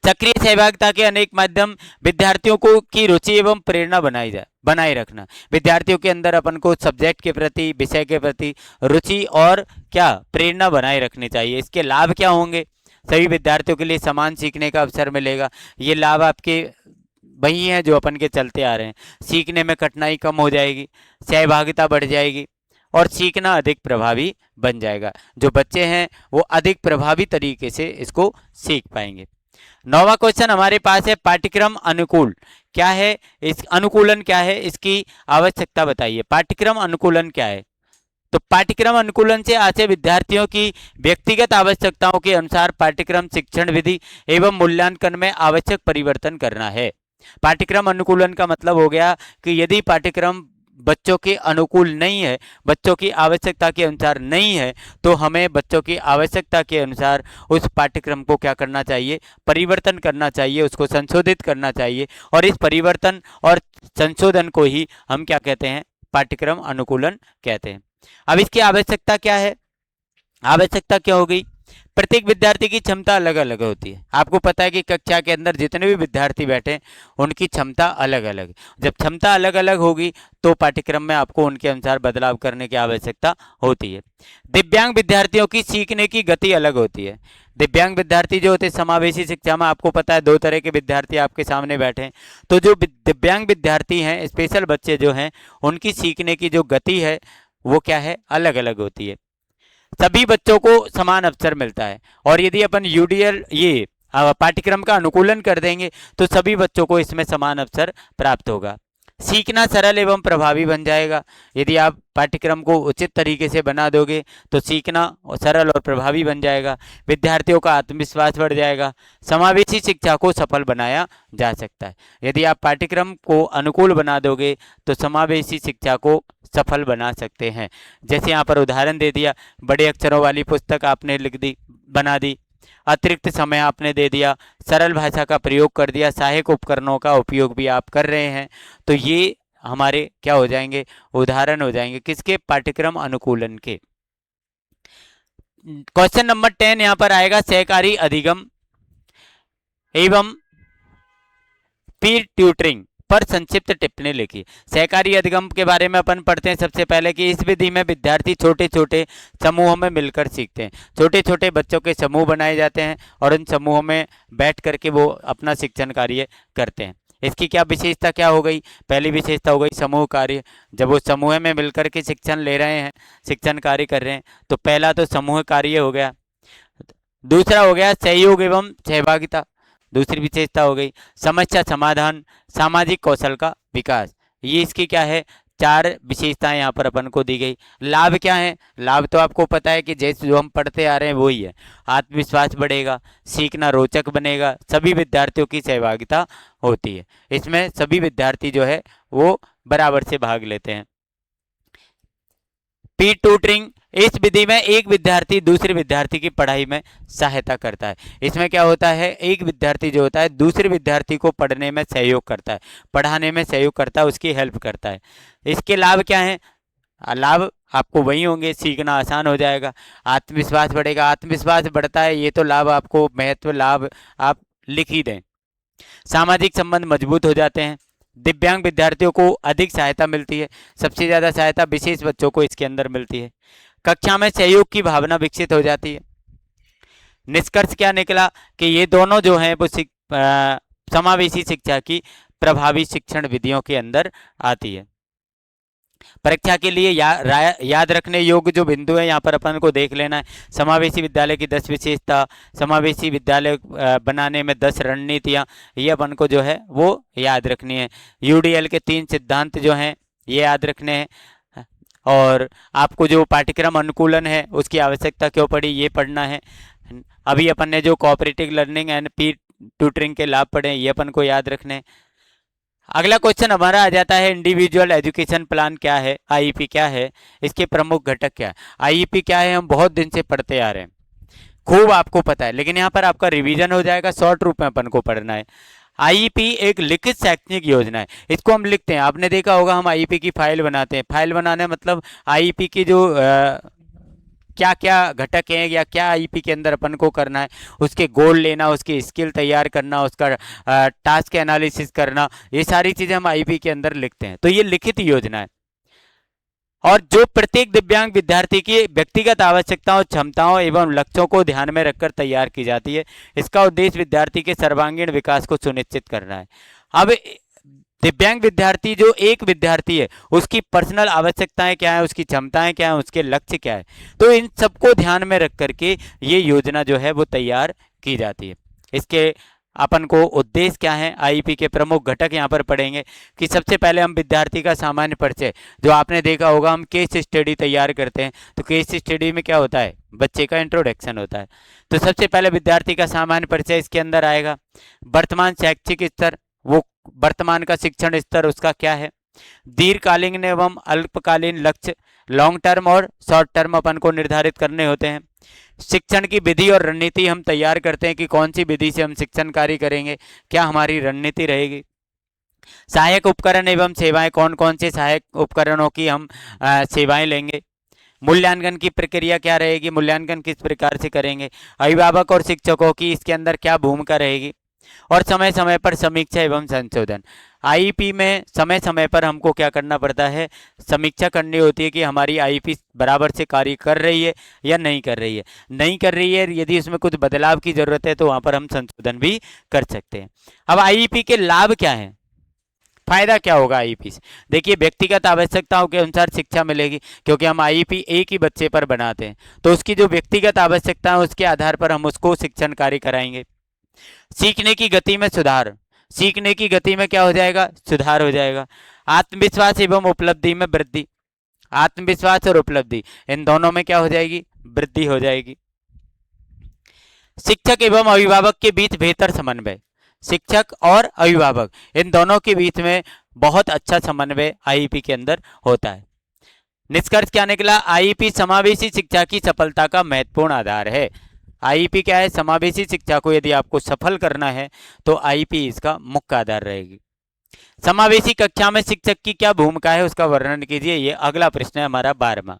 सक्रिय सहभागिता के अनेक माध्यम, विद्यार्थियों को की रुचि एवं प्रेरणा बनाए रखना। विद्यार्थियों के अंदर अपन को सब्जेक्ट के प्रति, विषय के प्रति रुचि और क्या प्रेरणा बनाए रखनी चाहिए। इसके लाभ क्या होंगे, सभी विद्यार्थियों के लिए समान सीखने का अवसर मिलेगा। ये लाभ आपके वही हैं जो अपन के चलते आ रहे हैं। सीखने में कठिनाई कम हो जाएगी, सहभागिता बढ़ जाएगी और सीखना अधिक प्रभावी बन जाएगा। जो बच्चे हैं वो अधिक प्रभावी तरीके से इसको सीख पाएंगे। 9वां क्वेश्चन हमारे पास है, पाठ्यक्रम अनुकूल क्या है, इस अनुकूलन क्या है, इसकी आवश्यकता बताइए। पाठ्यक्रम अनुकूलन क्या है, तो पाठ्यक्रम अनुकूलन से आशय विद्यार्थियों की व्यक्तिगत आवश्यकताओं के अनुसार पाठ्यक्रम, शिक्षण विधि एवं मूल्यांकन में आवश्यक परिवर्तन करना है। पाठ्यक्रम अनुकूलन का मतलब हो गया कि यदि पाठ्यक्रम बच्चों के अनुकूल नहीं है, बच्चों की आवश्यकता के अनुसार नहीं है, तो हमें बच्चों की आवश्यकता के अनुसार उस पाठ्यक्रम को क्या करना चाहिए, परिवर्तन करना चाहिए, उसको संशोधित करना चाहिए। और इस परिवर्तन और संशोधन को ही हम क्या कहते हैं, पाठ्यक्रम अनुकूलन कहते हैं। अब इसकी आवश्यकता क्या है, आवश्यकता क्या हो गई, प्रत्येक विद्यार्थी की क्षमता अलग अलग होती है। आपको पता है कि कक्षा के अंदर जितने भी विद्यार्थी बैठे उनकी क्षमता अलग अलग है। जब क्षमता अलग अलग होगी तो पाठ्यक्रम में आपको उनके अनुसार बदलाव करने की आवश्यकता होती है। दिव्यांग विद्यार्थियों की सीखने की गति अलग होती है। दिव्यांग विद्यार्थी जो होते हैं, समावेशी शिक्षा में आपको पता है 2 तरह के विद्यार्थी आपके सामने बैठे हैं। तो जो दिव्यांग विद्यार्थी हैं, स्पेशल बच्चे जो हैं, उनकी सीखने की जो गति है वो क्या है, अलग अलग होती है। सभी बच्चों को समान अवसर मिलता है, और यदि अपन यूडीएल ये पाठ्यक्रम का अनुकूलन कर देंगे तो सभी बच्चों को इसमें समान अवसर प्राप्त होगा। सीखना सरल एवं प्रभावी बन जाएगा। यदि आप पाठ्यक्रम को उचित तरीके से बना दोगे तो सीखना सरल और प्रभावी बन जाएगा। विद्यार्थियों का आत्मविश्वास बढ़ जाएगा। समावेशी शिक्षा को सफल बनाया जा सकता है। यदि आप पाठ्यक्रम को अनुकूल बना दोगे तो समावेशी शिक्षा को सफल बना सकते हैं। जैसे यहाँ पर उदाहरण दे दिया, बड़े अक्षरों वाली पुस्तक आपने लिख दी, बना दी, अतिरिक्त समय आपने दे दिया, सरल भाषा का प्रयोग कर दिया, सहायक उपकरणों का उपयोग भी आप कर रहे हैं, तो ये हमारे क्या हो जाएंगे, उदाहरण हो जाएंगे किसके, पाठ्यक्रम अनुकूलन के। क्वेश्चन नंबर 10 यहाँ पर आएगा, सहकारी अधिगम एवं पीर ट्यूटरिंग पर संक्षिप्त टिप्पणी लिखी। सहकारी अधिगम के बारे में अपन पढ़ते हैं सबसे पहले कि इस विधि में विद्यार्थी छोटे छोटे समूहों में मिलकर सीखते हैं। छोटे छोटे बच्चों के समूह बनाए जाते हैं और उन समूहों में बैठ करके वो अपना शिक्षण कार्य करते हैं। इसकी क्या विशेषता क्या हो गई, पहली विशेषता हो गई समूह कार्य। जब वो समूह में मिलकर के शिक्षण ले रहे हैं, शिक्षण कार्य कर रहे हैं, तो पहला तो समूह कार्य हो गया। दूसरा हो गया सहयोग एवं सहभागिता, दूसरी विशेषता हो गई समस्या समाधान, सामाजिक कौशल का विकास। ये इसकी क्या है, 4 विशेषताएं यहाँ पर अपन को दी गई। लाभ क्या है, लाभ तो आपको पता है कि जैसे जो हम पढ़ते आ रहे हैं वही है। आत्मविश्वास बढ़ेगा, सीखना रोचक बनेगा, सभी विद्यार्थियों की सहभागिता होती है। इसमें सभी विद्यार्थी जो है वो बराबर से भाग लेते हैं। पीर ट्यूटरिंग, इस विधि में एक विद्यार्थी दूसरे विद्यार्थी की पढ़ाई में सहायता करता है। इसमें क्या होता है, एक विद्यार्थी जो होता है दूसरे विद्यार्थी को पढ़ने में सहयोग करता है, पढ़ाने में सहयोग करता है, उसकी हेल्प करता है। इसके लाभ क्या हैं, लाभ आपको वही होंगे, सीखना आसान हो जाएगा, आत्मविश्वास बढ़ेगा, आत्मविश्वास बढ़ता है, ये तो लाभ आपको महत्व लाभ आप लिख ही दें। सामाजिक संबंध मजबूत हो जाते हैं, दिव्यांग विद्यार्थियों को अधिक सहायता मिलती है, सबसे ज़्यादा सहायता विशेष बच्चों को इसके अंदर मिलती है। कक्षा में सहयोग की भावना विकसित हो जाती है। निष्कर्ष क्या निकला कि ये दोनों जो हैं वो समावेशी शिक्षा की प्रभावी शिक्षण विधियों के अंदर आती है। परीक्षा के लिए याद रखने योग्य जो बिंदु है यहाँ पर अपन को देख लेना है। समावेशी विद्यालय की 10 विशेषता, समावेशी विद्यालय बनाने में 10 रणनीतियाँ, ये अपन को जो है वो याद रखनी है। यूडीएल के 3 सिद्धांत जो हैं ये याद रखने हैं, और आपको जो पाठ्यक्रम अनुकूलन है उसकी आवश्यकता क्यों पड़ी ये पढ़ना है। अभी अपन ने जो cooperative learning and Pir tutoring के लाभ पढ़े ये अपन को याद रखने हैं। अगला क्वेश्चन हमारा आ जाता है, इंडिविजुअल एजुकेशन प्लान क्या है, आईईपी क्या है, इसके प्रमुख घटक क्या है। आईईपी क्या है, हम बहुत दिन से पढ़ते आ रहे हैं, खूब आपको पता है, लेकिन यहाँ पर आपका रिवीजन हो जाएगा, शॉर्ट रूप में अपन को पढ़ना है। आईईपी एक लिखित शैक्षणिक योजना है, इसको हम लिखते हैं। आपने देखा होगा हम आईईपी की फाइल बनाते हैं, फाइल बनाने मतलब आईईपी की जो क्या क्या घटक हैं या क्या आईईपी के अंदर अपन को करना है, उसके गोल लेना, उसकी स्किल तैयार करना, उसका टास्क एनालिसिस करना, ये सारी चीज़ें हम आईईपी के अंदर लिखते हैं। तो ये लिखित योजना है, और जो प्रत्येक दिव्यांग विद्यार्थी की व्यक्तिगत आवश्यकताओं, क्षमताओं एवं लक्ष्यों को ध्यान में रखकर तैयार की जाती है। इसका उद्देश्य विद्यार्थी के सर्वांगीण विकास को सुनिश्चित करना है। अब दिव्यांग विद्यार्थी जो एक विद्यार्थी है उसकी पर्सनल आवश्यकताएं क्या है, उसकी क्षमताएं क्या है, उसके लक्ष्य क्या है, तो इन सबको ध्यान में रख करके ये योजना जो है वो तैयार की जाती है। इसके अपन को उद्देश्य क्या है, आईईपी के प्रमुख घटक यहाँ पर पढ़ेंगे कि सबसे पहले हम विद्यार्थी का सामान्य परिचय, जो आपने देखा होगा हम केस स्टडी तैयार करते हैं, तो केस स्टडी में क्या होता है, बच्चे का इंट्रोडक्शन होता है। तो सबसे पहले विद्यार्थी का सामान्य परिचय इसके अंदर आएगा। वर्तमान शैक्षिक स्तर, वो वर्तमान का शिक्षण स्तर उसका क्या है, दीर्घकालीन एवं अल्पकालीन लक्ष्य, लॉन्ग टर्म और शॉर्ट टर्म अपन को निर्धारित करने होते हैं। शिक्षण की विधि और रणनीति हम तैयार करते हैं कि कौन सी विधि से हम शिक्षण कार्य करेंगे, क्या हमारी रणनीति रहेगी। सहायक उपकरण एवं सेवाएं, कौन कौन से सहायक उपकरणों की हम सेवाएं लेंगे। मूल्यांकन की प्रक्रिया क्या रहेगी, मूल्यांकन किस प्रकार से करेंगे। अभिभावक और शिक्षकों की इसके अंदर क्या भूमिका रहेगी। और समय समय पर समीक्षा एवं संशोधन। आईईपी में समय समय पर हमको क्या करना पड़ता है, समीक्षा करनी होती है कि हमारी आईईपी बराबर से कार्य कर रही है या नहीं कर रही है। नहीं कर रही है, यदि उसमें कुछ बदलाव की जरूरत है तो वहां पर हम संशोधन भी कर सकते हैं। अब आईईपी के लाभ क्या हैं, फायदा क्या होगा आईईपी से। देखिए, व्यक्तिगत आवश्यकताओं के अनुसार शिक्षा मिलेगी, क्योंकि हम आईईपी एक ही बच्चे पर बनाते हैं, तो उसकी जो व्यक्तिगत आवश्यकता है उसके आधार पर हम उसको शिक्षण कार्य कराएंगे। सीखने की गति में सुधार, सीखने की गति में क्या हो जाएगा, सुधार हो जाएगा। आत्मविश्वास एवं उपलब्धि में वृद्धि, आत्मविश्वास और उपलब्धि इन दोनों में क्या हो जाएगी, वृद्धि हो जाएगी। शिक्षक एवं अभिभावक के बीच बेहतर समन्वय, शिक्षक और अभिभावक इन दोनों के बीच में बहुत अच्छा समन्वय आईईपी के अंदर होता है। निष्कर्ष क्या निकला, आईईपी समावेशी शिक्षा की सफलता का महत्वपूर्ण आधार है। आईईपी क्या है, समावेशी शिक्षा को यदि आपको सफल करना है तो आईईपी इसका मुख्य आधार रहेगी। समावेशी कक्षा में शिक्षक की क्या भूमिका है उसका वर्णन कीजिए, ये अगला प्रश्न है हमारा 12वां।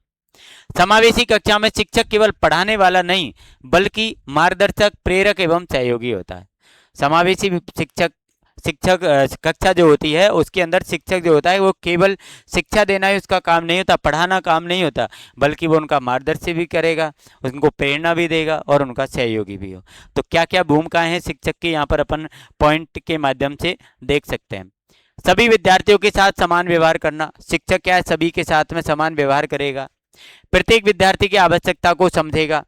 समावेशी कक्षा में शिक्षक केवल पढ़ाने वाला नहीं बल्कि मार्गदर्शक, प्रेरक एवं सहयोगी होता है। समावेशी शिक्षक शिक्षक कक्षा जो होती है उसके अंदर शिक्षक जो होता है वो केवल शिक्षा देना ही उसका काम नहीं होता, पढ़ाना काम नहीं होता, बल्कि वो उनका मार्गदर्शन भी करेगा, उनको प्रेरणा भी देगा और उनका सहयोगी भी हो। तो क्या क्या भूमिकाएं हैं शिक्षक की, यहाँ पर अपन पॉइंट के माध्यम से देख सकते हैं। सभी विद्यार्थियों के साथ समान व्यवहार करना, शिक्षक क्या है, सभी के साथ में समान व्यवहार करेगा। प्रत्येक विद्यार्थी की आवश्यकता को समझेगा।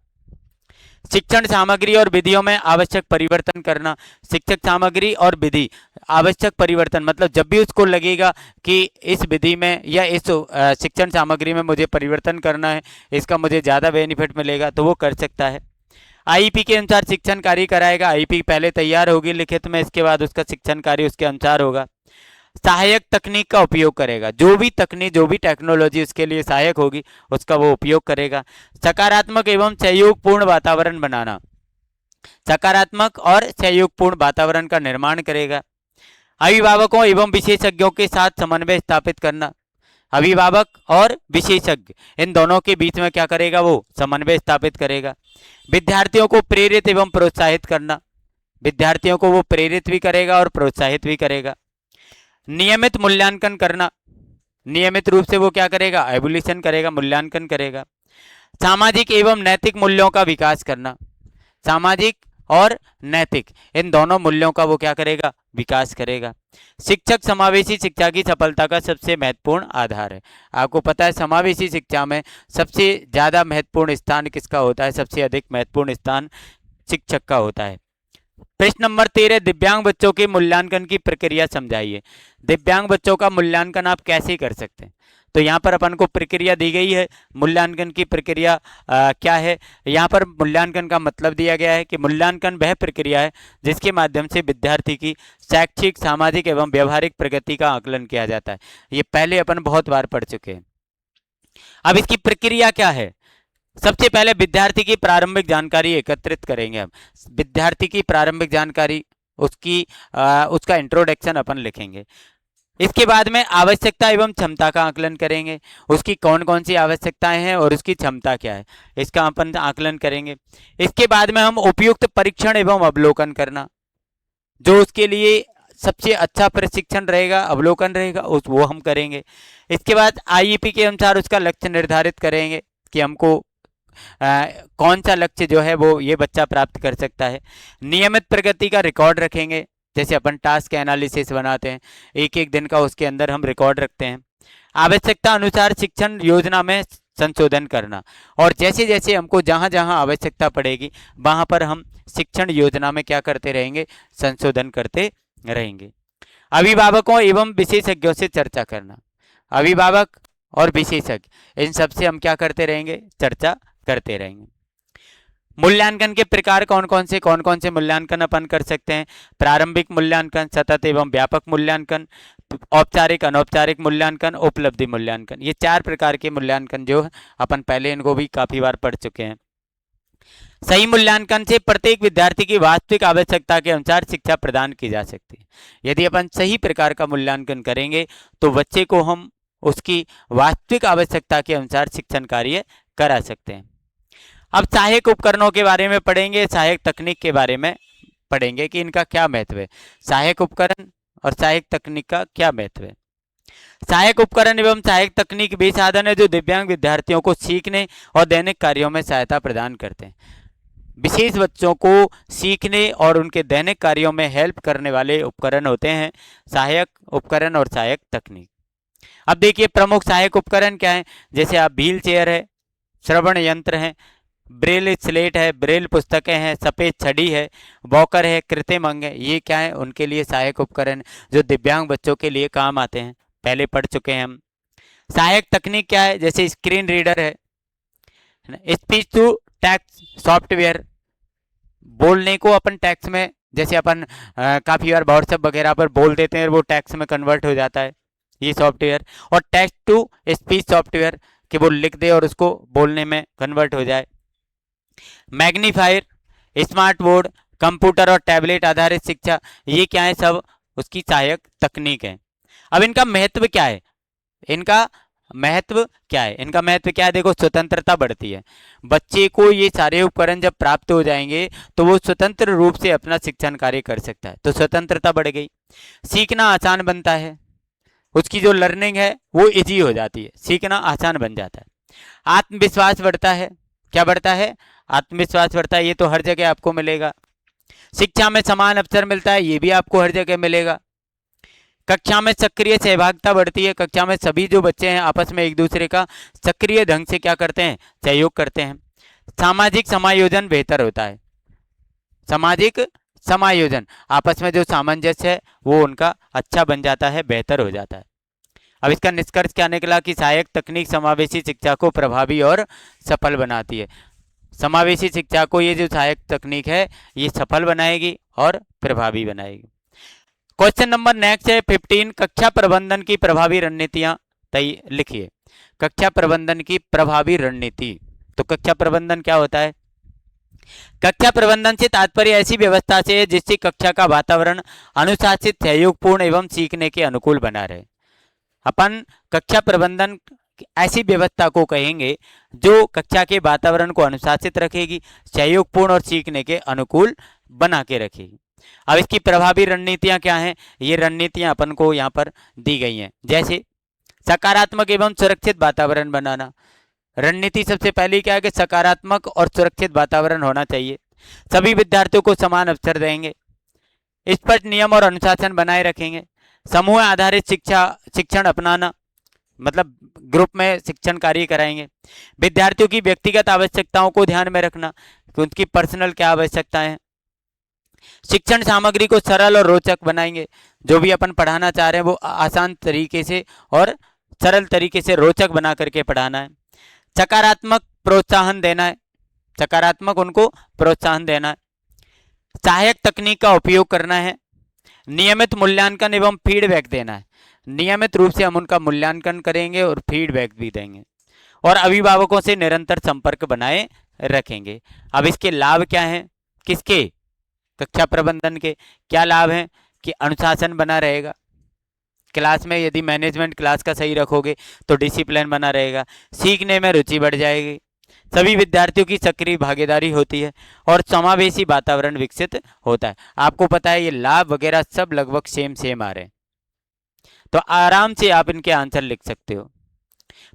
शिक्षण सामग्री और विधियों में आवश्यक परिवर्तन करना, शिक्षक सामग्री और विधि आवश्यक परिवर्तन, मतलब जब भी उसको लगेगा कि इस विधि में या इस शिक्षण सामग्री में मुझे परिवर्तन करना है, इसका मुझे ज़्यादा बेनिफिट मिलेगा, तो वो कर सकता है। आईईपी के अनुसार शिक्षण कार्य कराएगा, आईईपी पहले तैयार होगी लिखित में, इसके बाद उसका शिक्षण कार्य उसके अनुसार होगा। सहायक तकनीक का उपयोग करेगा, जो भी तकनीक, जो भी टेक्नोलॉजी उसके लिए सहायक होगी उसका वो उपयोग करेगा। सकारात्मक एवं सहयोगपूर्ण वातावरण बनाना, सकारात्मक और सहयोगपूर्ण वातावरण का निर्माण करेगा। अभिभावकों एवं विशेषज्ञों के साथ समन्वय स्थापित करना, अभिभावक और विशेषज्ञ इन दोनों के बीच में क्या करेगा, वो समन्वय स्थापित करेगा। विद्यार्थियों को प्रेरित एवं प्रोत्साहित करना, विद्यार्थियों को वो प्रेरित भी करेगा और प्रोत्साहित भी करेगा। नियमित मूल्यांकन करना, नियमित रूप से वो क्या करेगा, एवोल्यूशन करेगा, मूल्यांकन करेगा। सामाजिक एवं नैतिक मूल्यों का विकास करना, सामाजिक और नैतिक इन दोनों मूल्यों का वो क्या करेगा, विकास करेगा। शिक्षक समावेशी शिक्षा की सफलता का सबसे महत्वपूर्ण आधार है। आपको पता है समावेशी शिक्षा में सबसे ज़्यादा महत्वपूर्ण स्थान किसका होता है, सबसे अधिक महत्वपूर्ण स्थान शिक्षक का होता है। प्रश्न नंबर 13, दिव्यांग बच्चों के मूल्यांकन की प्रक्रिया समझाइए। दिव्यांग बच्चों का मूल्यांकन आप कैसे कर सकते हैं, तो यहाँ पर अपन को प्रक्रिया दी गई है। मूल्यांकन की प्रक्रिया क्या है, यहाँ पर मूल्यांकन का मतलब दिया गया है कि मूल्यांकन वह प्रक्रिया है जिसके माध्यम से विद्यार्थी की शैक्षिक, सामाजिक एवं व्यवहारिक प्रगति का आकलन किया जाता है। ये पहले अपन बहुत बार पढ़ चुके हैं। अब इसकी प्रक्रिया क्या है, सबसे पहले विद्यार्थी की प्रारंभिक जानकारी एकत्रित करेंगे हम। विद्यार्थी की प्रारंभिक जानकारी, उसका इंट्रोडक्शन अपन लिखेंगे। इसके बाद में आवश्यकता एवं क्षमता का आकलन करेंगे, उसकी कौन कौन सी आवश्यकताएं हैं और उसकी क्षमता क्या है, इसका अपन आकलन करेंगे। इसके बाद में हम उपयुक्त परीक्षण एवं अवलोकन करना, जो उसके लिए सबसे अच्छा प्रशिक्षण रहेगा, अवलोकन रहेगा, उस वो हम करेंगे। इसके बाद आईईपी के अनुसार उसका लक्ष्य निर्धारित करेंगे कि हमको कौन सा लक्ष्य जो है वो ये बच्चा प्राप्त कर सकता है। नियमित प्रगति का रिकॉर्ड रखेंगे, जैसे अपन टास्क एनालिसिस बनाते हैं, एक एक दिन का उसके अंदर हम रिकॉर्ड रखते हैं। आवश्यकता अनुसार शिक्षण योजना में संशोधन करना, और जैसे जैसे हमको जहाँ जहाँ आवश्यकता पड़ेगी वहाँ पर हम शिक्षण योजना में क्या करते रहेंगे, संशोधन करते रहेंगे। अभिभावकों एवं विशेषज्ञों से चर्चा करना, अभिभावक और विशेषज्ञ इन सबसे हम क्या करते रहेंगे, चर्चा करते रहेंगे। मूल्यांकन के प्रकार कौन कौन से मूल्यांकन अपन कर सकते हैं, प्रारंभिक मूल्यांकन, सतत एवं व्यापक मूल्यांकन, औपचारिक, अनौपचारिक मूल्यांकन, उपलब्धि मूल्यांकन, ये 4 प्रकार के मूल्यांकन जो है अपन पहले इनको भी काफी बार पढ़ चुके हैं। सही मूल्यांकन से प्रत्येक विद्यार्थी की वास्तविक आवश्यकता के अनुसार शिक्षा प्रदान की जा सकती है। यदि अपन सही प्रकार का मूल्यांकन करेंगे तो बच्चे को हम उसकी वास्तविक आवश्यकता के अनुसार शिक्षण कार्य करा सकते हैं। अब सहायक उपकरणों के बारे में पढ़ेंगे, सहायक तकनीक के बारे में पढ़ेंगे कि इनका क्या महत्व है। सहायक उपकरण और सहायक तकनीक का क्या महत्व है। सहायक उपकरण एवं सहायक तकनीक वे साधन है जो दिव्यांग विद्यार्थियों को सीखने और दैनिक कार्यों में सहायता प्रदान करते हैं। विशेष बच्चों को सीखने और उनके दैनिक कार्यों में हेल्प करने वाले उपकरण होते हैं सहायक उपकरण और सहायक तकनीक। अब देखिए प्रमुख सहायक उपकरण क्या है, जैसे आप व्हील चेयर है, श्रवण यंत्र है, ब्रेल स्लेट है, ब्रेल पुस्तकें हैं, सफ़ेद छड़ी है, वॉकर है, कृत्रिम अंग है, ये क्या है उनके लिए सहायक उपकरण जो दिव्यांग बच्चों के लिए काम आते हैं, पहले पढ़ चुके हैं हम। सहायक तकनीक क्या है, जैसे स्क्रीन रीडर है, स्पीच टू टेक्स्ट सॉफ्टवेयर, बोलने को अपन टेक्स्ट में, जैसे अपन काफ़ी बार व्हाट्सएप वगैरह पर बोल देते हैं वो टेक्स्ट में कन्वर्ट हो जाता है, ये सॉफ्टवेयर। और टेक्स्ट टू स्पीच सॉफ्टवेयर कि वो लिख दे और उसको बोलने में कन्वर्ट हो जाए। मैग्नीफायर, स्मार्ट बोर्ड, कंप्यूटर और टैबलेट आधारित शिक्षा, ये क्या है सब उसकी सहायक तकनीक है। अब इनका महत्व क्या है, इनका महत्व क्या है, इनका महत्व क्या है, देखो स्वतंत्रता बढ़ती है। बच्चे को ये सारे उपकरण जब प्राप्त हो जाएंगे तो वो स्वतंत्र रूप से अपना शिक्षण कार्य कर सकता है, तो स्वतंत्रता बढ़ गई। सीखना आसान बनता है, उसकी जो लर्निंग है वो इजी हो जाती है, सीखना आसान बन जाता है। आत्मविश्वास बढ़ता है, क्या बढ़ता है, आत्मविश्वास बढ़ता है, ये तो हर जगह आपको मिलेगा। शिक्षा में समान अवसर मिलता है, ये भी आपको हर जगह मिलेगा। कक्षा में सक्रिय सहभागिता बढ़ती है, कक्षा में सभी जो बच्चे हैं आपस में एक दूसरे का सक्रिय ढंग से क्या करते हैं, सहयोग करते हैं। सामाजिक समायोजन बेहतर होता है, सामाजिक समायोजन, आपस में जो सामंजस्य है वो उनका अच्छा बन जाता है, बेहतर हो जाता है। अब इसका निष्कर्ष क्या निकला कि सहायक तकनीक समावेशी शिक्षा को प्रभावी और सफल बनाती है। समावेशी शिक्षा को ये जो सहायक तकनीक है ये सफल बनाएगी और प्रभावी बनाएगी। क्वेश्चन नंबर नेक्स्ट है 15, कक्षा प्रबंधन की प्रभावी रणनीतियां लिखिए। कक्षा प्रबंधन की प्रभावी रणनीति, तो कक्षा प्रबंधन क्या होता है, कक्षा प्रबंधन से तात्पर्य ऐसी व्यवस्था से है जिससे कक्षा का वातावरण अनुशासित, सहयोगपूर्ण एवं सीखने के अनुकूल बना रहे। अपन कक्षा प्रबंधन ऐसी व्यवस्था को कहेंगे जो कक्षा के वातावरण को अनुशासित रखेगी, सहयोगपूर्ण और सीखने के अनुकूल बना के रखेगी। अब इसकी प्रभावी रणनीतियां क्या हैं, ये रणनीतियां अपन को यहाँ पर दी गई हैं। जैसे सकारात्मक एवं सुरक्षित वातावरण बनाना, रणनीति सबसे पहली क्या है कि सकारात्मक और सुरक्षित वातावरण होना चाहिए। सभी विद्यार्थियों को समान अवसर देंगे, स्पष्ट नियम और अनुशासन बनाए रखेंगे। समूह आधारित शिक्षण अपनाना, मतलब ग्रुप में शिक्षण कार्य कराएंगे। विद्यार्थियों की व्यक्तिगत आवश्यकताओं को ध्यान में रखना कि उनकी पर्सनल क्या आवश्यकताएं हैं। शिक्षण सामग्री को सरल और रोचक बनाएंगे, जो भी अपन पढ़ाना चाह रहे हैं वो आसान तरीके से और सरल तरीके से रोचक बना करके पढ़ाना है। सकारात्मक प्रोत्साहन देना है, सकारात्मक उनको प्रोत्साहन देना है। सहायक तकनीक का उपयोग करना है। नियमित मूल्यांकन एवं फीडबैक देना है, नियमित रूप से हम उनका मूल्यांकन करेंगे और फीडबैक भी देंगे। और अभिभावकों से निरंतर संपर्क बनाए रखेंगे। अब इसके लाभ क्या हैं, किसके, कक्षा प्रबंधन के क्या लाभ हैं कि अनुशासन बना रहेगा क्लास में, यदि मैनेजमेंट क्लास का सही रखोगे तो डिसिप्लिन बना रहेगा, सीखने में रुचि बढ़ जाएगी, सभी विद्यार्थियों की सक्रिय भागीदारी होती है और समावेशी वातावरण विकसित होता है। आपको पता है ये लाभ वगैरह सब लगभग सेम आ रहे हैं, तो आराम से आप इनके आंसर लिख सकते हो।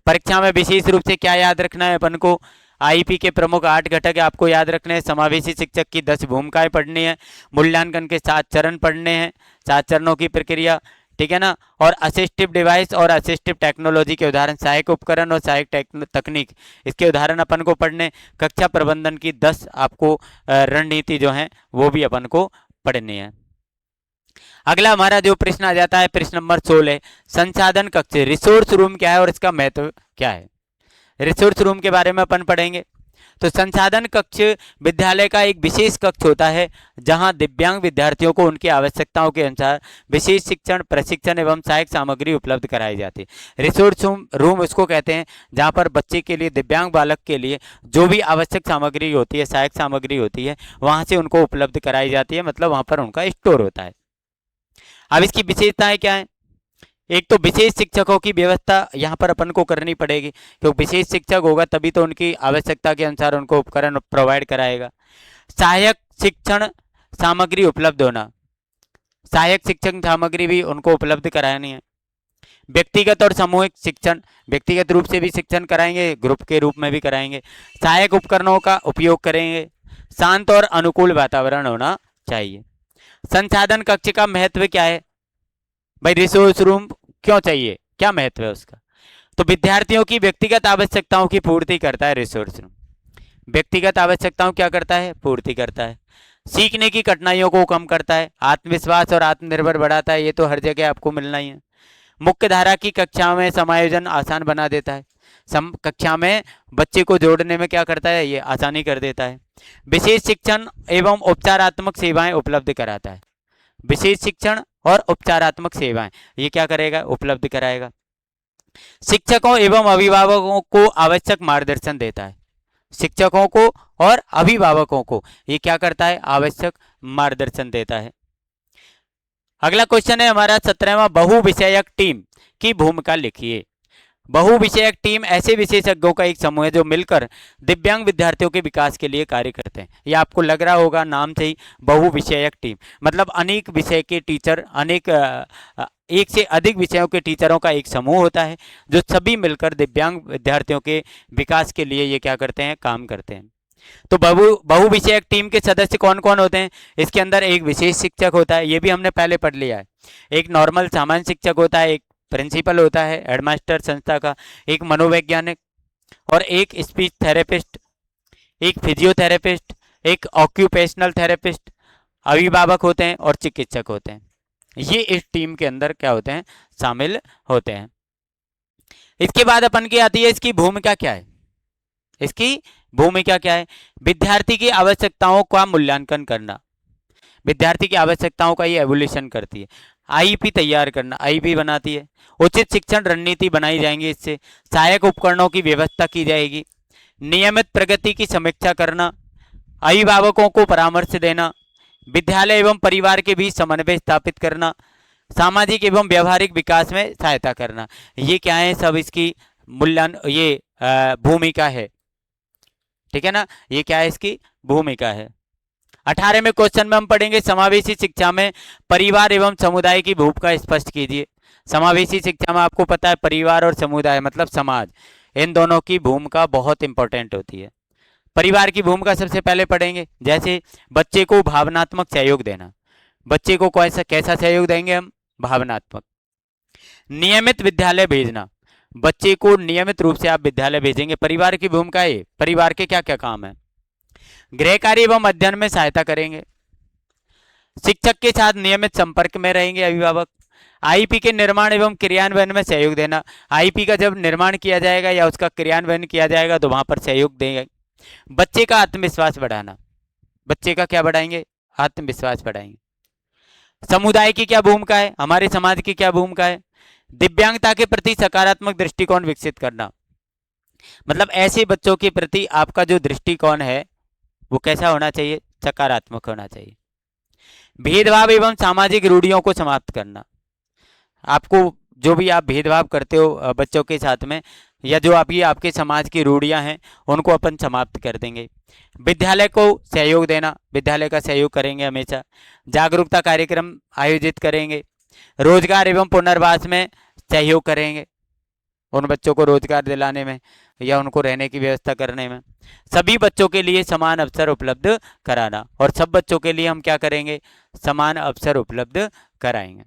परीक्षा में विशेष रूप से क्या याद रखना है अपन को, आईपी के प्रमुख 8 घटक आपको याद रखने हैं। समावेशी शिक्षक की 10 भूमिकाएं पढ़नी है, मूल्यांकन के 7 चरण पढ़ने हैं, 7 चरणों की प्रक्रिया, ठीक है ना। और असिस्टिव डिवाइस और असिस्टिव टेक्नोलॉजी के उदाहरण, सहायक उपकरण और सहायक तकनीक, इसके उदाहरण अपन को पढ़ने। कक्षा प्रबंधन की 10 आपको रणनीति जो है वो भी अपन को पढ़नी है। अगला हमारा जो प्रश्न आ जाता है प्रश्न नंबर 16, संसाधन कक्ष, रिसोर्स रूम क्या है और इसका महत्व क्या है। रिसोर्स रूम के बारे में अपन पढ़ेंगे। तो संसाधन कक्ष विद्यालय का एक विशेष कक्ष होता है जहां दिव्यांग विद्यार्थियों को उनकी आवश्यकताओं के अनुसार विशेष शिक्षण, प्रशिक्षण एवं सहायक सामग्री उपलब्ध कराई जाती है। रिसोर्स रूम उसको कहते हैं जहां पर बच्चे के लिए, दिव्यांग बालक के लिए जो भी आवश्यक सामग्री होती है, सहायक सामग्री होती है, वहां से उनको उपलब्ध कराई जाती है, मतलब वहां पर उनका स्टोर होता है। अब इसकी विशेषताएं क्या है? एक तो विशेष शिक्षकों की व्यवस्था यहाँ पर अपन को करनी पड़ेगी, क्योंकि विशेष शिक्षक होगा तभी तो उनकी आवश्यकता के अनुसार उनको उपकरण प्रोवाइड कराएगा। सहायक शिक्षण सामग्री उपलब्ध होना, सहायक शिक्षण सामग्री भी उनको उपलब्ध करानी है। व्यक्तिगत और सामूहिक शिक्षण, व्यक्तिगत रूप से भी शिक्षण कराएंगे, ग्रुप के रूप में भी कराएंगे। सहायक उपकरणों का उपयोग करेंगे। शांत और अनुकूल वातावरण होना चाहिए। संसाधन कक्ष का महत्व क्या है भाई? रिसोर्स रूम क्यों चाहिए, क्या महत्व है उसका? तो विद्यार्थियों की व्यक्तिगत आवश्यकताओं की पूर्ति करता है रिसोर्स रूम। व्यक्तिगत आवश्यकताओं क्या करता है? पूर्ति करता है। सीखने की कठिनाइयों को कम करता है। आत्मविश्वास और आत्मनिर्भर बढ़ाता है, ये तो हर जगह आपको मिलना ही है। मुख्य धारा की कक्षाओं में समायोजन आसान बना देता है। कक्षा में बच्चे को जोड़ने में क्या करता है? ये आसानी कर देता है। विशेष शिक्षण एवं उपचारात्मक सेवाएं उपलब्ध कराता है। विशेष शिक्षण और उपचारात्मक सेवाएं ये क्या करेगा? उपलब्ध कराएगा। शिक्षकों एवं अभिभावकों को आवश्यक मार्गदर्शन देता है। शिक्षकों को और अभिभावकों को ये क्या करता है? आवश्यक मार्गदर्शन देता है। अगला क्वेश्चन है हमारा 17वां, बहुविषयक टीम की भूमिका लिखिए। बहुविषयक टीम ऐसे विशेषज्ञों का एक समूह है जो मिलकर दिव्यांग विद्यार्थियों के विकास के लिए कार्य करते हैं। ये आपको लग रहा होगा नाम से ही, बहुविषयक टीम मतलब अनेक विषय के टीचर, एक से अधिक विषयों के टीचरों का एक समूह होता है जो सभी मिलकर दिव्यांग विद्यार्थियों के विकास के लिए ये क्या करते हैं? काम करते हैं। तो बहुविषयक टीम के सदस्य कौन कौन होते हैं? इसके अंदर एक विशेष शिक्षक होता है, ये भी हमने पहले पढ़ लिया है। एक नॉर्मल सामान्य शिक्षक होता है, एक प्रिंसिपल होता है हेडमास्टर संस्था का, एक मनोवैज्ञानिक और एक स्पीच थेरेपिस्ट, एक फिजियोथेरेपिस्ट, एक ऑक्यूपेशनल थेरेपिस्ट, अभिभावक होते हैं और चिकित्सक होते हैं। ये इस टीम के अंदर क्या होते हैं? शामिल होते हैं। इसके बाद अपन की आती है इसकी भूमिका क्या है? इसकी भूमिका क्या है? विद्यार्थी की आवश्यकताओं का मूल्यांकन करना, विद्यार्थी की आवश्यकताओं का ये एवोल्यूशन करती है। आईपी तैयार करना, आईपी बनाती है। उचित शिक्षण रणनीति बनाई जाएंगी, इससे सहायक उपकरणों की व्यवस्था की जाएगी। नियमित प्रगति की समीक्षा करना, अभिभावकों को परामर्श देना, विद्यालय एवं परिवार के बीच समन्वय स्थापित करना, सामाजिक एवं व्यवहारिक विकास में सहायता करना। ये क्या है? सब इसकी भूमिका है। ठीक है ना? ये क्या है? इसकी भूमिका है। 18वें क्वेश्चन में हम पढ़ेंगे समावेशी शिक्षा में परिवार एवं समुदाय की भूमिका स्पष्ट कीजिए। समावेशी शिक्षा में आपको पता है परिवार और समुदाय मतलब समाज, इन दोनों की भूमिका बहुत इंपॉर्टेंट होती है। परिवार की भूमिका सबसे पहले पढ़ेंगे, जैसे बच्चे को भावनात्मक सहयोग देना। बच्चे को कैसा सहयोग देंगे हम? भावनात्मक। नियमित विद्यालय भेजना, बच्चे को नियमित रूप से आप विद्यालय भेजेंगे। परिवार की भूमिका है, परिवार के क्या क्या काम है? गृह कार्य एवं अध्ययन में सहायता करेंगे। शिक्षक के साथ नियमित संपर्क में रहेंगे अभिभावक। आईपी के निर्माण एवं क्रियान्वयन में सहयोग देना। आईपी का जब निर्माण किया जाएगा या उसका क्रियान्वयन किया जाएगा तो वहां पर सहयोग देंगे। बच्चे का आत्मविश्वास बढ़ाना, बच्चे का क्या बढ़ाएंगे? आत्मविश्वास बढ़ाएंगे। समुदाय की क्या भूमिका है? हमारे समाज की क्या भूमिका है? दिव्यांगता के प्रति सकारात्मक दृष्टिकोण विकसित करना, मतलब ऐसे बच्चों के प्रति आपका जो दृष्टिकोण है वो कैसा होना चाहिए? सकारात्मक होना चाहिए। भेदभाव एवं सामाजिक रूढ़ियों को समाप्त करना, आपको जो भी आप भेदभाव करते हो बच्चों के साथ में या जो आपके समाज की रूढ़ियां हैं उनको अपन समाप्त कर देंगे। विद्यालय को सहयोग देना, विद्यालय का सहयोग करेंगे हमेशा। जागरूकता कार्यक्रम आयोजित करेंगे। रोजगार एवं पुनर्वास में सहयोग करेंगे, उन बच्चों को रोजगार दिलाने में या उनको रहने की व्यवस्था करने में। सभी बच्चों के लिए समान अवसर उपलब्ध कराना, और सब बच्चों के लिए हम क्या करेंगे? समान अवसर उपलब्ध कराएंगे।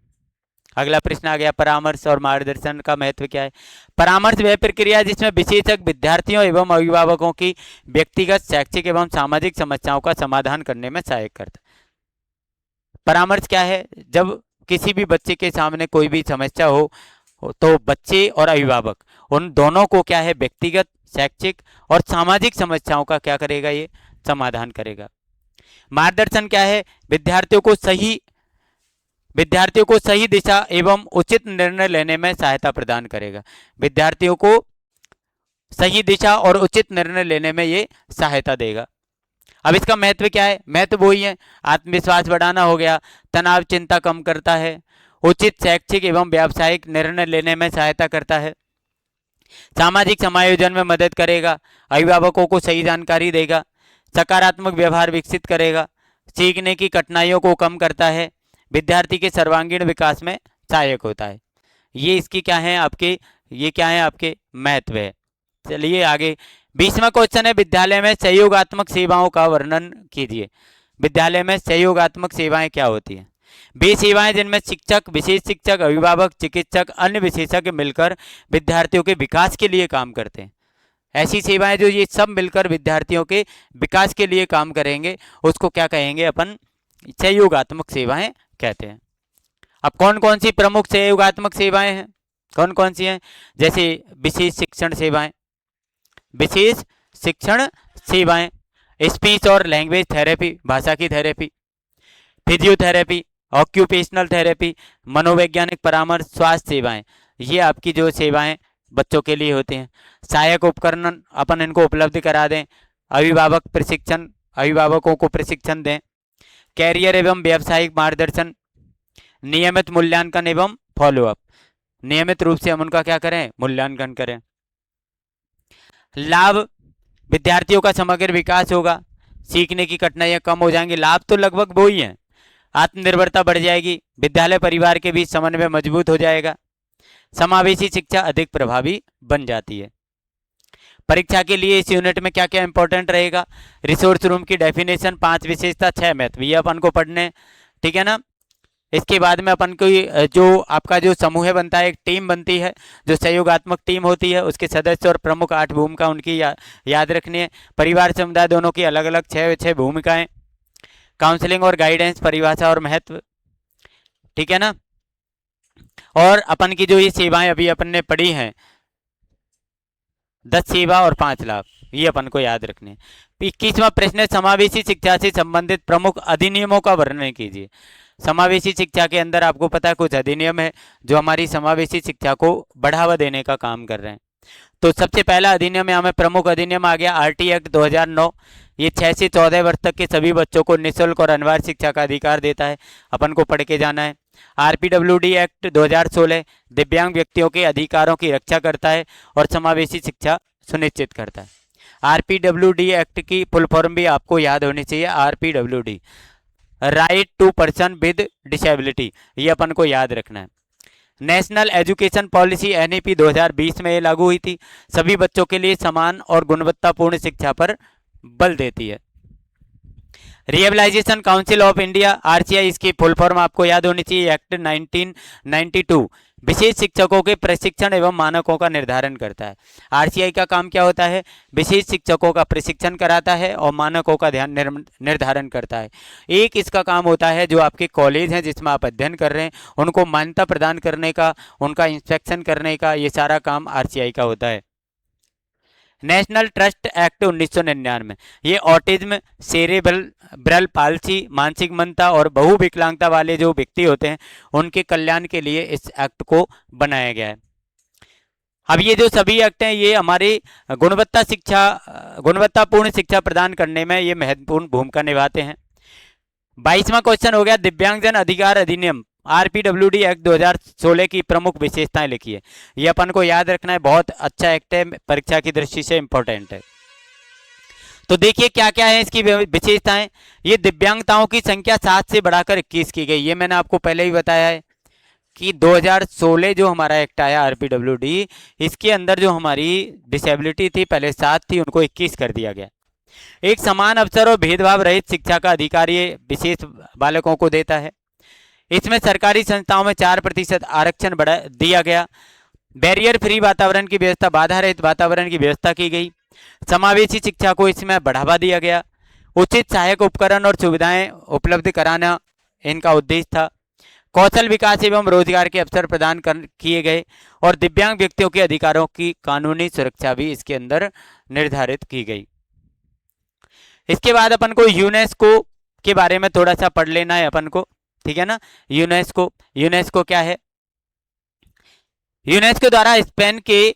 अगला प्रश्न आ गया, परामर्श और मार्गदर्शन का महत्व क्या है? परामर्श वह प्रक्रिया है जिसमें विशेषज्ञ विद्यार्थियों एवं अभिभावकों की व्यक्तिगत, शैक्षिक एवं सामाजिक समस्याओं का समाधान करने में सहायक करता है। परामर्श क्या है? जब किसी भी बच्चे के सामने कोई भी समस्या हो तो बच्चे और अभिभावक उन दोनों को क्या है, व्यक्तिगत, शैक्षिक और सामाजिक समस्याओं का क्या करेगा, ये समाधान करेगा। मार्गदर्शन क्या है, विद्यार्थियों को सही दिशा एवं उचित निर्णय लेने में सहायता प्रदान करेगा। विद्यार्थियों को सही दिशा और उचित निर्णय लेने में ये सहायता देगा। अब इसका महत्व क्या है, महत्व वही है, आत्मविश्वास बढ़ाना हो गया, तनाव चिंता कम करता है, उचित शैक्षिक एवं व्यावसायिक निर्णय लेने में सहायता करता है, सामाजिक समायोजन में मदद करेगा, अभिभावकों को सही जानकारी देगा, सकारात्मक व्यवहार विकसित करेगा, सीखने की कठिनाइयों को कम करता है, विद्यार्थी के सर्वांगीण विकास में सहायक होता है। ये इसकी क्या है आपके, ये क्या है आपके महत्व है। चलिए आगे, 20वां क्वेश्चन है, विद्यालय में सहयोगात्मक सेवाओं का वर्णन कीजिए। विद्यालय में सहयोगात्मक सेवाएं क्या होती हैं? वे सेवाएं जिनमें शिक्षक, विशेष शिक्षक, अभिभावक, चिकित्सक, अन्य विशेषज्ञ मिलकर विद्यार्थियों के विकास के लिए काम करते हैं। ऐसी सेवाएं जो ये सब मिलकर विद्यार्थियों के विकास के लिए काम करेंगे, उसको क्या कहेंगे अपन, सहयोगात्मक सेवाएं कहते हैं। अब कौन कौन सी प्रमुख सहयोगात्मक सेवाएं हैं, कौन कौन सी हैं? जैसे विशेष शिक्षण सेवाएं, विशेष शिक्षण सेवाएं, स्पीच और लैंग्वेज थेरेपी, भाषा की थेरेपी, फिजियोथेरेपी, ऑक्यूपेशनल थेरेपी, मनोवैज्ञानिक परामर्श, स्वास्थ्य सेवाएं, ये आपकी जो सेवाएं बच्चों के लिए होती हैं। सहायक उपकरण अपन इनको उपलब्ध करा दें, अभिभावकों को प्रशिक्षण दें, कैरियर एवं व्यावसायिक मार्गदर्शन, नियमित मूल्यांकन एवं फॉलोअप, नियमित रूप से हम उनका क्या करें, मूल्यांकन करें। लाभ, विद्यार्थियों का समग्र विकास होगा, सीखने की कठिनाइयां कम हो जाएंगी, लाभ तो लगभग वो ही है, आत्मनिर्भरता बढ़ जाएगी, विद्यालय परिवार के बीच समन्वय मजबूत हो जाएगा, समावेशी शिक्षा अधिक प्रभावी बन जाती है। परीक्षा के लिए इस यूनिट में क्या क्या इंपॉर्टेंट रहेगा, रिसोर्स रूम की डेफिनेशन, 5 विशेषता, 6 महत्व, ये अपन को पढ़ने, ठीक है ना। इसके बाद में अपन को जो आपका जो समूह बनता है, एक टीम बनती है जो सहयोगात्मक टीम होती है, उसके सदस्य और प्रमुख 8 भूमिका उनकी याद रखनी है। परिवार समुदाय दोनों की अलग अलग 6 भूमिकाएं, काउंसलिंग और गाइडेंस, परिभाषा और महत्व, ठीक है ना। और अपन की जो ये सेवाएं अभी अपन ने पढ़ी हैं, 10 सेवा और 5 लाभ, ये अपन को याद रखने। 21वां प्रश्न है, समावेशी शिक्षा से संबंधित प्रमुख अधिनियमों का वर्णन कीजिए। समावेशी शिक्षा के अंदर आपको पता है कुछ अधिनियम है जो हमारी समावेशी शिक्षा को बढ़ावा देने का काम कर रहे हैं। तो सबसे पहला अधिनियम यहाँ में प्रमुख अधिनियम आ गया आरटी एक्ट 2009। ये 6 से 14 वर्ष तक के सभी बच्चों को निःशुल्क और अनिवार्य शिक्षा का अधिकार देता है, अपन को पढ़ के जाना है। आरपीडब्ल्यूडी एक्ट 2016 दिव्यांग व्यक्तियों के अधिकारों की रक्षा करता है और समावेशी शिक्षा सुनिश्चित करता है। आरपीडब्ल्यूडी एक्ट की फुल फॉर्म भी आपको याद होनी चाहिए, RPWD, right to person with disability, ये अपन को याद रखना है। नेशनल एजुकेशन पॉलिसी एनईपी 2020 में ये लागू हुई थी, सभी बच्चों के लिए समान और गुणवत्तापूर्ण शिक्षा पर बल देती है। रिहेबिलाइजेशन काउंसिल ऑफ इंडिया, आरसीआई, इसकी फुल फॉर्म आपको याद होनी चाहिए, एक्ट 1992 विशेष शिक्षकों के प्रशिक्षण एवं मानकों का निर्धारण करता है। आरसीआई का काम क्या होता है, विशेष शिक्षकों का प्रशिक्षण कराता है और मानकों का ध्यान निर्धारण करता है। एक इसका काम होता है जो आपके कॉलेज हैं जिसमें आप अध्ययन कर रहे हैं उनको मान्यता प्रदान करने का, उनका इंस्पेक्शन करने का, ये सारा काम आरसीआई का होता है। नेशनल ट्रस्ट एक्ट 1999, ये ऑटिज्म, सेरेब्रल पाल्सी, मानसिक मंदता और बहुविकलांगता वाले जो व्यक्ति होते हैं उनके कल्याण के लिए इस एक्ट को बनाया गया है। अब ये जो सभी एक्ट हैं ये हमारी गुणवत्तापूर्ण शिक्षा प्रदान करने में ये महत्वपूर्ण भूमिका निभाते हैं। 22वां क्वेश्चन हो गया, दिव्यांगजन अधिकार अधिनियम, आरपीडब्ल्यूडी एक्ट 2016 की प्रमुख विशेषताएं लिखिए। ये अपन को याद रखना है, बहुत अच्छा एक्ट है, परीक्षा की दृष्टि से इंपॉर्टेंट है। तो देखिए क्या क्या है इसकी विशेषताएं। ये दिव्यांगताओं की संख्या 7 से बढ़ाकर 21 की गई, ये मैंने आपको पहले ही बताया है कि 2016 जो हमारा एक्ट आया आरपीडब्ल्यूडी, इसके अंदर जो हमारी डिसेबिलिटी थी पहले 7 थी, उनको 21 कर दिया गया। एक समान अवसर और भेदभाव रहित शिक्षा का अधिकार ये विशेष बालकों को देता है। इसमें सरकारी संस्थाओं में 4% आरक्षण बढ़ा दिया गया। बैरियर फ्री वातावरण की व्यवस्था, बाधा रहित वातावरण की व्यवस्था की गई। समावेशी शिक्षा को इसमें बढ़ावा दिया गया। उचित सहायक उपकरण और सुविधाएं उपलब्ध कराना इनका उद्देश्य था। कौशल विकास एवं रोजगार के अवसर प्रदान किए गए और दिव्यांग व्यक्तियों के अधिकारों की कानूनी सुरक्षा भी इसके अंदर निर्धारित की गई। इसके बाद अपन को यूनेस्को के बारे में थोड़ा सा पढ़ लेना है अपन को, ठीक है ना। यूनेस्को, यूनेस्को क्या है? यूनेस्को द्वारा स्पेन के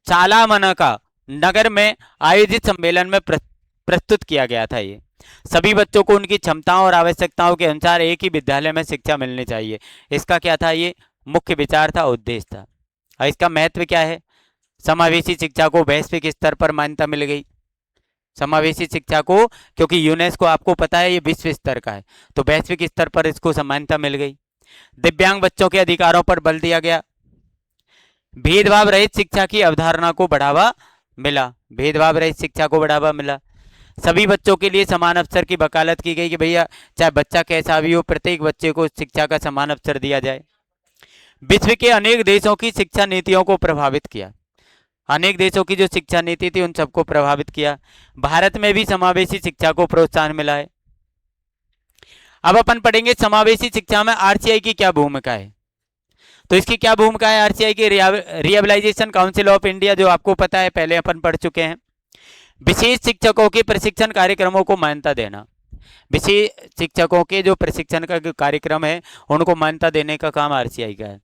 सालामना नगर में आयोजित सम्मेलन में प्रस्तुत किया गया था। ये सभी बच्चों को उनकी क्षमताओं और आवश्यकताओं के अनुसार एक ही विद्यालय में शिक्षा मिलनी चाहिए। इसका क्या था? ये मुख्य विचार था, उद्देश्य था। और इसका महत्व क्या है? समावेशी शिक्षा को वैश्विक स्तर पर मान्यता मिल गई। समावेशी शिक्षा को, क्योंकि यूनेस्को आपको पता है ये विश्व स्तर का है, तो वैश्विक स्तर पर इसको मान्यता मिल गई। दिव्यांग बच्चों के अधिकारों पर बल दिया गया। भेदभाव रहित शिक्षा की अवधारणा को बढ़ावा मिला। भेदभाव रहित शिक्षा को बढ़ावा मिला। सभी बच्चों के लिए समान अवसर की वकालत की गई कि भैया चाहे बच्चा कैसा भी हो, प्रत्येक बच्चे को शिक्षा का समान अवसर दिया जाए। विश्व के अनेक देशों की शिक्षा नीतियों को प्रभावित किया। अनेक देशों की जो शिक्षा नीति थी उन सबको प्रभावित किया। भारत में भी समावेशी शिक्षा को प्रोत्साहन मिला है। अब अपन पढ़ेंगे समावेशी शिक्षा में आरसीआई की क्या भूमिका है। तो इसकी क्या भूमिका है? आरसीआई की रिहेबिलाइजेशन काउंसिल ऑफ इंडिया, जो आपको पता है पहले अपन पढ़ चुके हैं। विशेष शिक्षकों के प्रशिक्षण कार्यक्रमों को मान्यता देना। विशेष शिक्षकों के जो प्रशिक्षण का कार्यक्रम है उनको मान्यता देने का काम आरसीआई का है।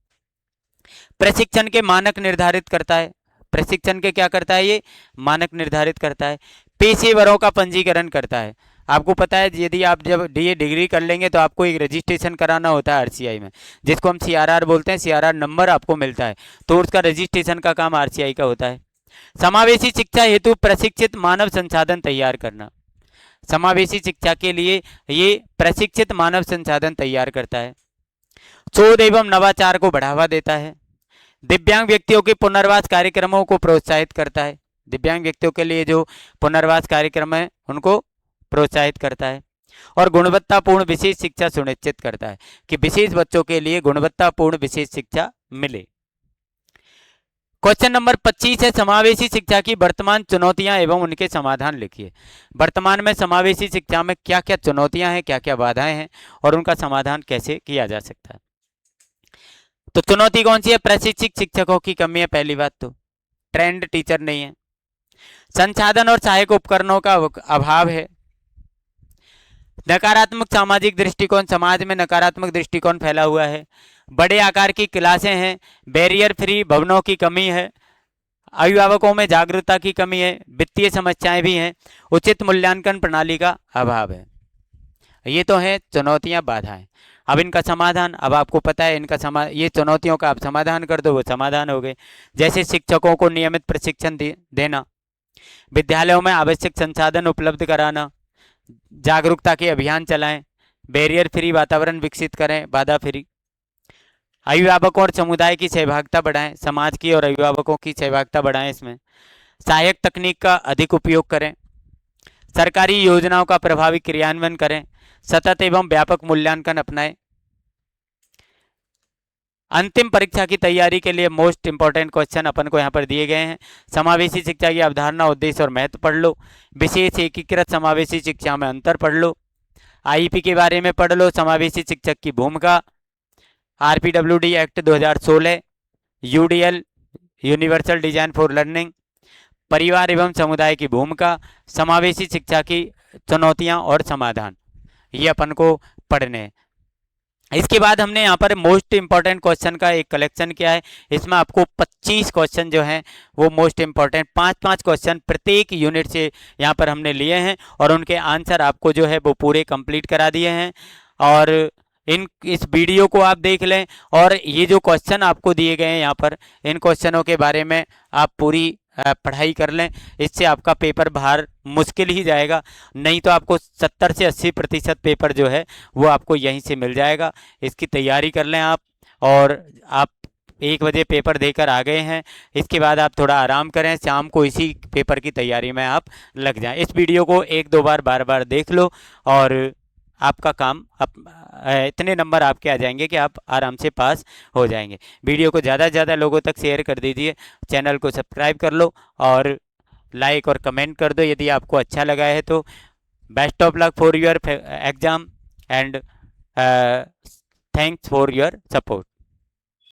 प्रशिक्षण के मानक निर्धारित करता है। प्रशिक्षण के क्या करता है? ये मानक निर्धारित करता है। पेशेवरों का पंजीकरण करता है। आपको पता है यदि आप जब ये डिग्री कर लेंगे तो आपको एक रजिस्ट्रेशन कराना होता है आरसीआई में, जिसको हम सीआरआर बोलते हैं। सीआरआर नंबर आपको मिलता है, तो उसका रजिस्ट्रेशन का काम आरसीआई का होता है। समावेशी शिक्षा हेतु प्रशिक्षित मानव संसाधन तैयार करना। समावेशी शिक्षा के लिए ये प्रशिक्षित मानव संसाधन तैयार करता है। शोध एवं नवाचार को बढ़ावा देता है। दिव्यांग व्यक्तियों के पुनर्वास कार्यक्रमों को प्रोत्साहित करता है। दिव्यांग व्यक्तियों के लिए जो पुनर्वास कार्यक्रम है उनको प्रोत्साहित करता है। और गुणवत्तापूर्ण विशेष शिक्षा सुनिश्चित करता है कि विशेष बच्चों के लिए गुणवत्तापूर्ण विशेष शिक्षा मिले। क्वेश्चन नंबर 25 है, समावेशी शिक्षा की वर्तमान चुनौतियां एवं उनके समाधान लिखिए। वर्तमान में समावेशी शिक्षा में क्या क्या चुनौतियां हैं, क्या क्या बाधाएं हैं और उनका समाधान कैसे किया जा सकता है। तो चुनौती कौन सी है? प्रशिक्षित शिक्षकों की कमी है, पहली बात तो। ट्रेंड टीचर नहीं है। संसाधन और सहायक उपकरणों का अभाव है। नकारात्मक सामाजिक दृष्टिकोण, समाज में नकारात्मक दृष्टिकोण फैला हुआ है। बड़े आकार की क्लासें हैं। बैरियर फ्री भवनों की कमी है। अभिभावकों में जागरूकता की कमी है। वित्तीय समस्याएं भी हैं। उचित मूल्यांकन प्रणाली का अभाव है। ये तो है चुनौतियां, बाधाएं। अब इनका समाधान, अब आपको पता है इनका ये चुनौतियों का आप समाधान कर दो, वो समाधान हो गए। जैसे शिक्षकों को नियमित प्रशिक्षण देना, विद्यालयों में आवश्यक संसाधन उपलब्ध कराना, जागरूकता के अभियान चलाएं, बैरियर फ्री वातावरण विकसित करें, बाधा फ्री। अभिभावकों और समुदाय की सहभागिता बढ़ाएं, समाज की और अभिभावकों की सहभागिता बढ़ाएं। इसमें सहायक तकनीक का अधिक उपयोग करें। सरकारी योजनाओं का प्रभावी क्रियान्वयन करें। सतत एवं व्यापक मूल्यांकन अपनाएं। अंतिम परीक्षा की तैयारी के लिए मोस्ट इंपॉर्टेंट क्वेश्चन अपन को यहाँ पर दिए गए हैं। समावेशी शिक्षा की अवधारणा, उद्देश्य और महत्व पढ़ लो। विशेष एकीकृत समावेशी शिक्षा में अंतर पढ़ लो। आईपी के बारे में पढ़ लो। समावेशी शिक्षक की भूमिका, RPWD act 2016, UDL universal design for learning, परिवार एवं समुदाय की भूमिका, समावेशी शिक्षा की चुनौतियां और समाधान, ये अपन को पढ़ने हैं। इसके बाद हमने यहाँ पर मोस्ट इंपॉर्टेंट क्वेश्चन का एक कलेक्शन किया है। इसमें आपको 25 क्वेश्चन जो हैं वो मोस्ट इंपॉर्टेंट 5-5 क्वेश्चन प्रत्येक यूनिट से यहाँ पर हमने लिए हैं और उनके आंसर आपको जो है वो पूरे कंप्लीट करा दिए हैं। और इस वीडियो को आप देख लें और ये जो क्वेश्चन आपको दिए गए हैं यहाँ पर, इन क्वेश्चनों के बारे में आप पूरी पढ़ाई कर लें। इससे आपका पेपर बाहर मुश्किल ही जाएगा, नहीं तो आपको 70 से 80% पेपर जो है वो आपको यहीं से मिल जाएगा। इसकी तैयारी कर लें आप। और आप 1 बजे पेपर देकर आ गए हैं, इसके बाद आप थोड़ा आराम करें, शाम को इसी पेपर की तैयारी में आप लग जाएं। इस वीडियो को 1-2 बार बार देख लो और आपका काम इतने नंबर आपके आ जाएंगे कि आप आराम से पास हो जाएंगे। वीडियो को ज़्यादा से ज़्यादा लोगों तक शेयर कर दीजिए। चैनल को सब्सक्राइब कर लो और लाइक और कमेंट कर दो यदि आपको अच्छा लगा है तो। Best of luck for your exam and thanks for your support.